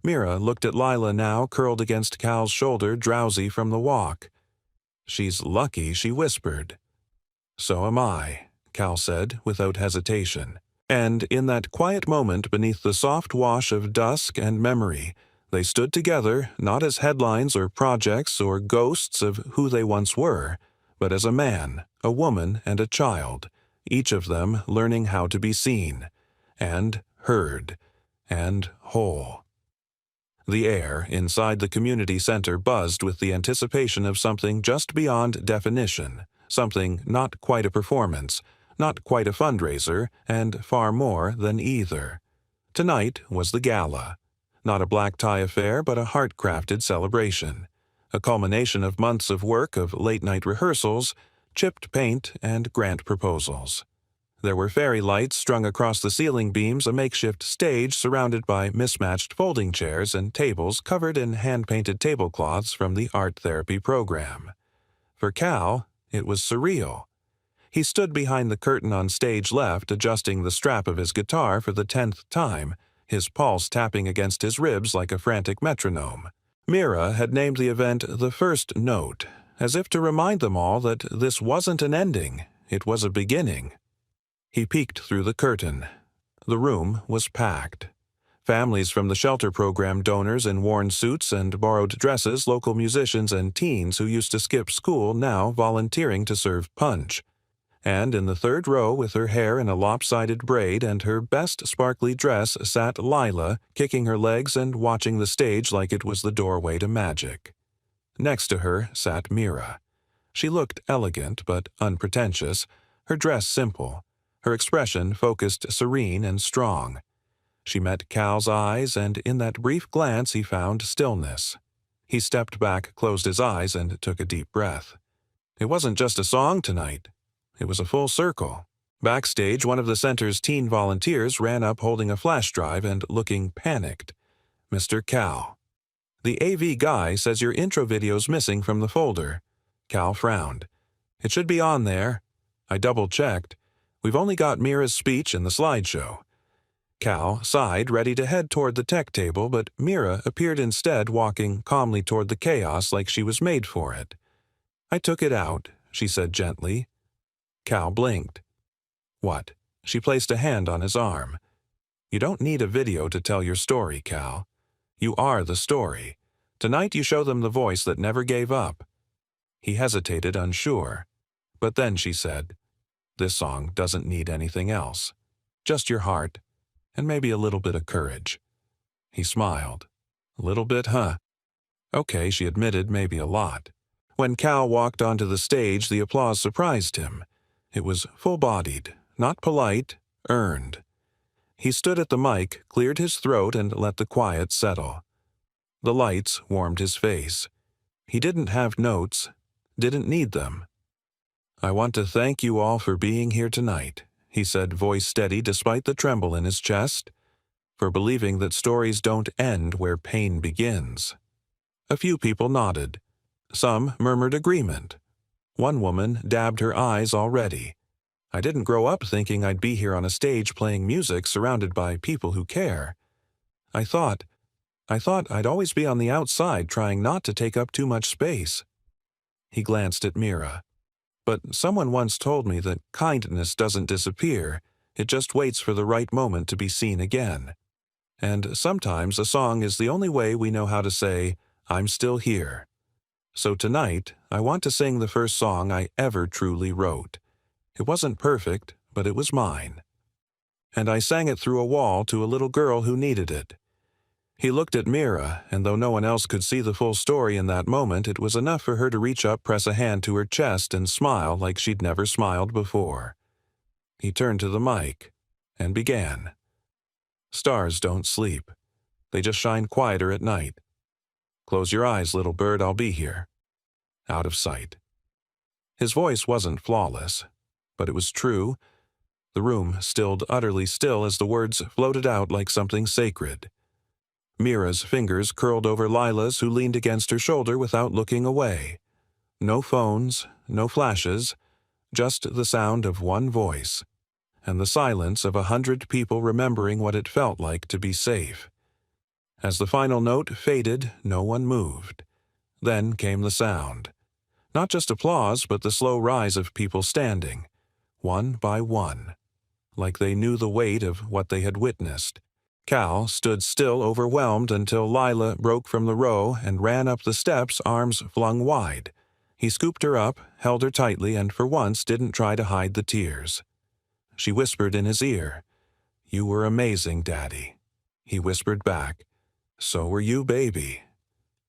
Mira looked at Lila now, curled against Cal's shoulder, drowsy from the walk. "She's lucky," she whispered. "So am I," Cal said, without hesitation. And in that quiet moment beneath the soft wash of dusk and memory, they stood together, not as headlines or projects or ghosts of who they once were, but as a man, a woman, and a child, each of them learning how to be seen, and heard, and whole. The air inside the community center buzzed with the anticipation of something just beyond definition, something not quite a performance, not quite a fundraiser, and far more than either. Tonight was the gala. Not a black tie affair, but a heart-crafted celebration. A culmination of months of work, of late-night rehearsals, chipped paint, and grant proposals. There were fairy lights strung across the ceiling beams, a makeshift stage surrounded by mismatched folding chairs and tables covered in hand-painted tablecloths from the art therapy program. For Cal, it was surreal. He stood behind the curtain on stage left, adjusting the strap of his guitar for the 10th time, his pulse tapping against his ribs like a frantic metronome. Mira had named the event The First Note, as if to remind them all that this wasn't an ending, it was a beginning. He peeked through the curtain. The room was packed. Families from the shelter program, donors in worn suits and borrowed dresses, local musicians, and teens who used to skip school now volunteering to serve punch. And in the third row, with her hair in a lopsided braid and her best sparkly dress, sat Lila, kicking her legs and watching the stage like it was the doorway to magic. Next to her sat Mira. She looked elegant but unpretentious, her dress simple, her expression focused, serene, and strong. She met Cal's eyes, and in that brief glance he found stillness. He stepped back, closed his eyes, and took a deep breath. It wasn't just a song tonight. It was a full circle. Backstage, one of the center's teen volunteers ran up holding a flash drive and looking panicked. "Mr. Cal. The AV guy says your intro video's missing from the folder." Cal frowned. "It should be on there. I double-checked. We've only got Mira's speech and the slideshow." Cal sighed, ready to head toward the tech table, but Mira appeared instead, walking calmly toward the chaos like she was made for it. "I took it out," she said gently. Cal blinked. What? She placed a hand on his arm. You don't need a video to tell your story, Cal. You are the story. Tonight you show them the voice that never gave up. He hesitated, unsure. But then she said, this song doesn't need anything else. Just your heart, and maybe a little bit of courage. He smiled. A little bit, huh? Okay, she admitted, maybe a lot. When Cal walked onto the stage, the applause surprised him. It was full-bodied, not polite, earned. He stood at the mic, cleared his throat, and let the quiet settle. The lights warmed his face. He didn't have notes, didn't need them. I want to thank you all for being here tonight, he said, voice steady despite the tremble in his chest, for believing that stories don't end where pain begins. A few people nodded. Some murmured agreement. One woman dabbed her eyes already. I didn't grow up thinking I'd be here on a stage playing music surrounded by people who care. I thought I'd always be on the outside trying not to take up too much space. He glanced at Mira. But someone once told me that kindness doesn't disappear, it just waits for the right moment to be seen again. And sometimes a song is the only way we know how to say, I'm still here. So tonight, I want to sing the first song I ever truly wrote. It wasn't perfect, but it was mine. And I sang it through a wall to a little girl who needed it. He looked at Mira, and though no one else could see the full story in that moment, it was enough for her to reach up, press a hand to her chest, and smile like she'd never smiled before. He turned to the mic and began. Stars don't sleep. They just shine quieter at night. Close your eyes, little bird, I'll be here. Out of sight. His voice wasn't flawless, but it was true. The room stilled utterly still as the words floated out like something sacred. Mira's fingers curled over Lila's, who leaned against her shoulder without looking away. No phones, no flashes, just the sound of one voice, and the silence of 100 people remembering what it felt like to be safe. As the final note faded, no one moved. Then came the sound. Not just applause, but the slow rise of people standing, one by one, like they knew the weight of what they had witnessed. Cal stood still, overwhelmed, until Lila broke from the row and ran up the steps, arms flung wide. He scooped her up, held her tightly, and for once didn't try to hide the tears. She whispered in his ear, "You were amazing, Daddy." He whispered back, "So were you, baby."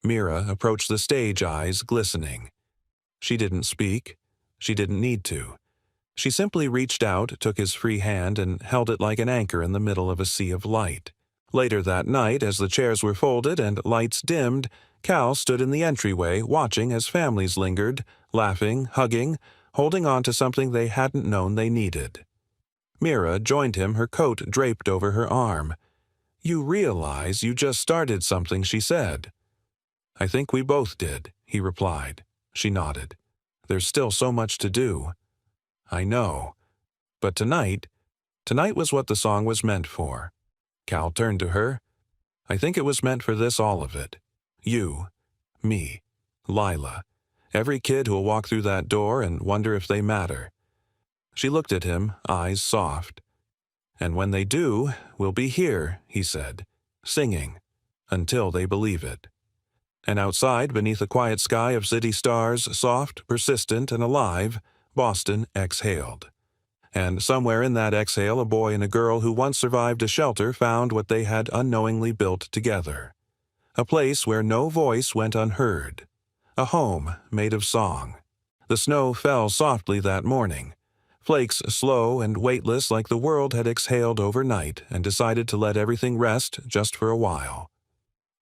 Mira approached the stage, eyes glistening. She didn't speak. She didn't need to. She simply reached out, took his free hand, and held it like an anchor in the middle of a sea of light. Later that night, as the chairs were folded and lights dimmed, Cal stood in the entryway, watching as families lingered, laughing, hugging, holding on to something they hadn't known they needed. Mira joined him, her coat draped over her arm. "You realize you just started something," she said. "I think we both did," he replied. She nodded. "There's still so much to do." "I know. But tonight was what the song was meant for." Cal turned to her. "I think it was meant for this, all of it. You, me, Lila, every kid who'll walk through that door and wonder if they matter." She looked at him, eyes soft. "And when they do, we'll be here," he said, singing, until they believe it. And outside, beneath a quiet sky of city stars, soft, persistent, and alive, Boston exhaled. And somewhere in that exhale, a boy and a girl who once survived a shelter found what they had unknowingly built together. A place where no voice went unheard. A home made of song. The snow fell softly that morning. Flakes slow and weightless, like the world had exhaled overnight and decided to let everything rest just for a while.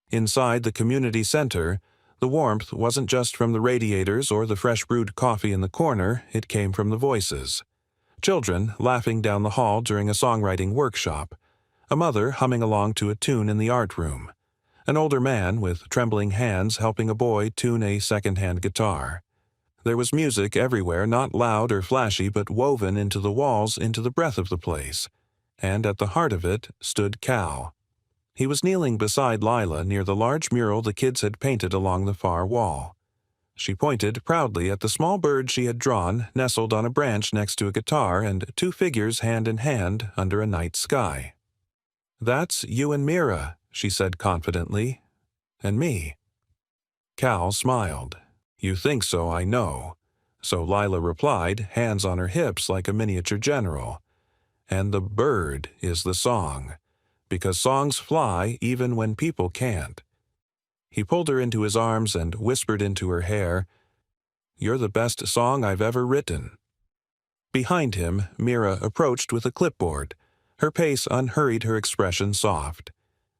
Inside the community center, the warmth wasn't just from the radiators or the fresh-brewed coffee in the corner, it came from the voices. Children laughing down the hall during a songwriting workshop. A mother humming along to a tune in the art room. An older man with trembling hands helping a boy tune a second-hand guitar. There was music everywhere, not loud or flashy, but woven into the walls, into the breath of the place. And at the heart of it stood Cal. He was kneeling beside Lila near the large mural the kids had painted along the far wall. She pointed proudly at the small bird she had drawn, nestled on a branch next to a guitar and two figures hand in hand under a night sky. "That's you and Mira," she said confidently. "And me." Cal smiled. "You think so, I know." So Lila replied, hands on her hips like a miniature general. "And the bird is the song, because songs fly even when people can't." He pulled her into his arms and whispered into her hair, "You're the best song I've ever written." Behind him, Mira approached with a clipboard. Her pace unhurried, her expression soft.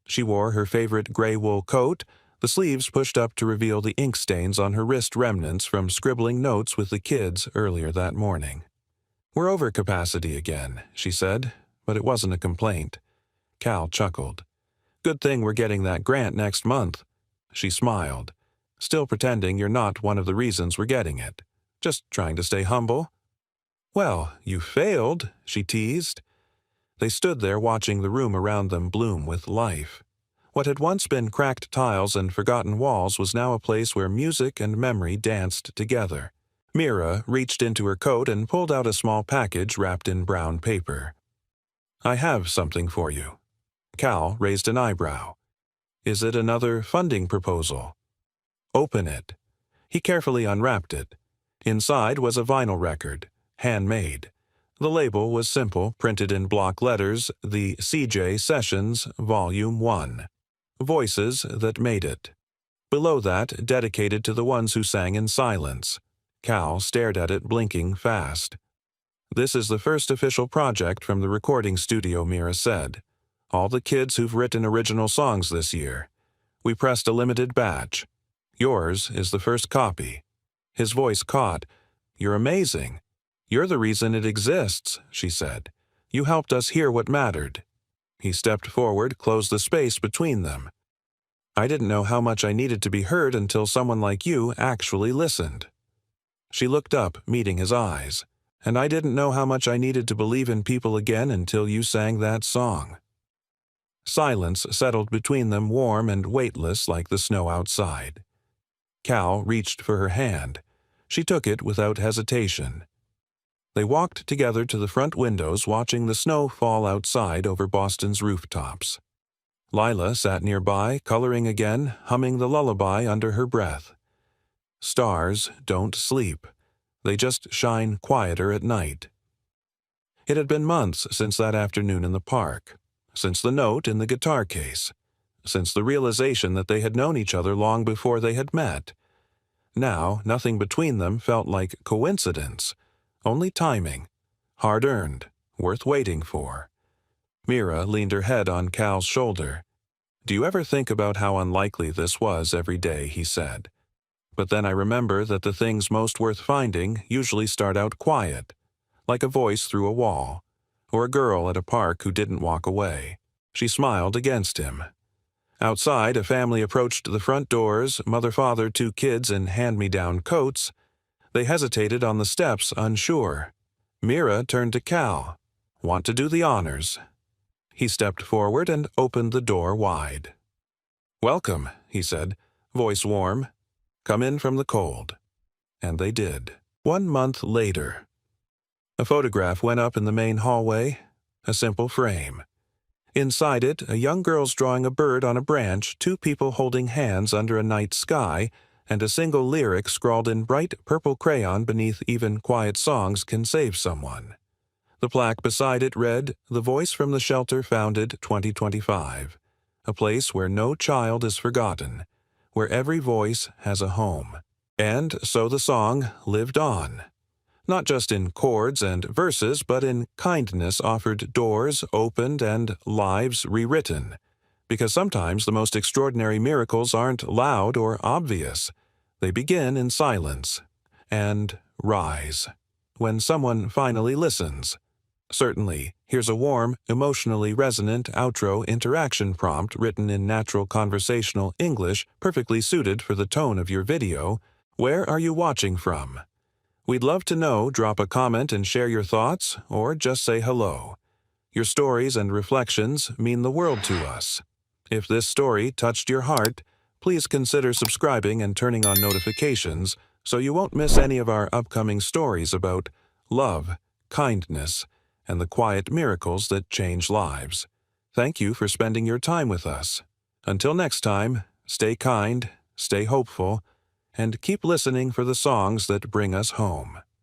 She wore her favorite gray wool coat, the sleeves pushed up to reveal the ink stains on her wrist remnants from scribbling notes with the kids earlier that morning. "We're over capacity again," she said, but it wasn't a complaint. Cal chuckled. "Good thing we're getting that grant next month." She smiled, still pretending you're not one of the reasons we're getting it. Just trying to stay humble. "Well, you failed," she teased. They stood there watching the room around them bloom with life. What had once been cracked tiles and forgotten walls was now a place where music and memory danced together. Mira reached into her coat and pulled out a small package wrapped in brown paper. "I have something for you." Cal raised an eyebrow. "Is it another funding proposal?" "Open it." He carefully unwrapped it. Inside was a vinyl record, handmade. The label was simple, printed in block letters, the CJ Sessions, Volume 1. Voices that made it. Below that, dedicated to the ones who sang in silence. Cal stared at it, blinking fast. "This is the first official project from the recording studio," Mira said. "All the kids who've written original songs this year. We pressed a limited batch. Yours is the first copy." His voice caught. "You're amazing. You're the reason it exists," she said. "You helped us hear what mattered." He stepped forward, closed the space between them. "I didn't know how much I needed to be heard until someone like you actually listened." She looked up, meeting his eyes. "And I didn't know how much I needed to believe in people again until you sang that song." Silence settled between them, warm and weightless like the snow outside. Cal reached for her hand. She took it without hesitation. They walked together to the front windows, watching the snow fall outside over Boston's rooftops. Lila sat nearby, coloring again, humming the lullaby under her breath. Stars don't sleep. They just shine quieter at night. It had been months since that afternoon in the park, since the note in the guitar case, since the realization that they had known each other long before they had met. Now, nothing between them felt like coincidence. Only timing, hard-earned, worth waiting for. Mira leaned her head on Cal's shoulder. "Do you ever think about how unlikely this was every day?" he said. "But then I remember that the things most worth finding usually start out quiet, like a voice through a wall, or a girl at a park who didn't walk away." She smiled against him. Outside, a family approached the front doors, mother, father, two kids in hand-me-down coats. They hesitated on the steps, unsure. Mira turned to Cal. "Want to do the honors?" He stepped forward and opened the door wide. "Welcome," he said, voice warm. "Come in from the cold." And they did. 1 month later. A photograph went up in the main hallway, a simple frame. Inside it, a young girl's drawing a bird on a branch, two people holding hands under a night sky, and a single lyric scrawled in bright purple crayon beneath "Even quiet songs can save someone." The plaque beside it read, "The Voice from the Shelter Founded 2025. A place where no child is forgotten, where every voice has a home." And so the song lived on. Not just in chords and verses, but in kindness offered, doors opened, and lives rewritten. Because sometimes the most extraordinary miracles aren't loud or obvious. They begin in silence and rise when someone finally listens. Certainly, here's a warm, emotionally resonant outro interaction prompt written in natural conversational English, perfectly suited for the tone of your video. Where are you watching from? We'd love to know. Drop a comment and share your thoughts, or just say hello. Your stories and reflections mean the world to us. If this story touched your heart, Please consider subscribing and turning on notifications so you won't miss any of our upcoming stories about love, kindness, and the quiet miracles that change lives. Thank you for spending your time with us. Until next time, stay kind, stay hopeful, and keep listening for the songs that bring us home.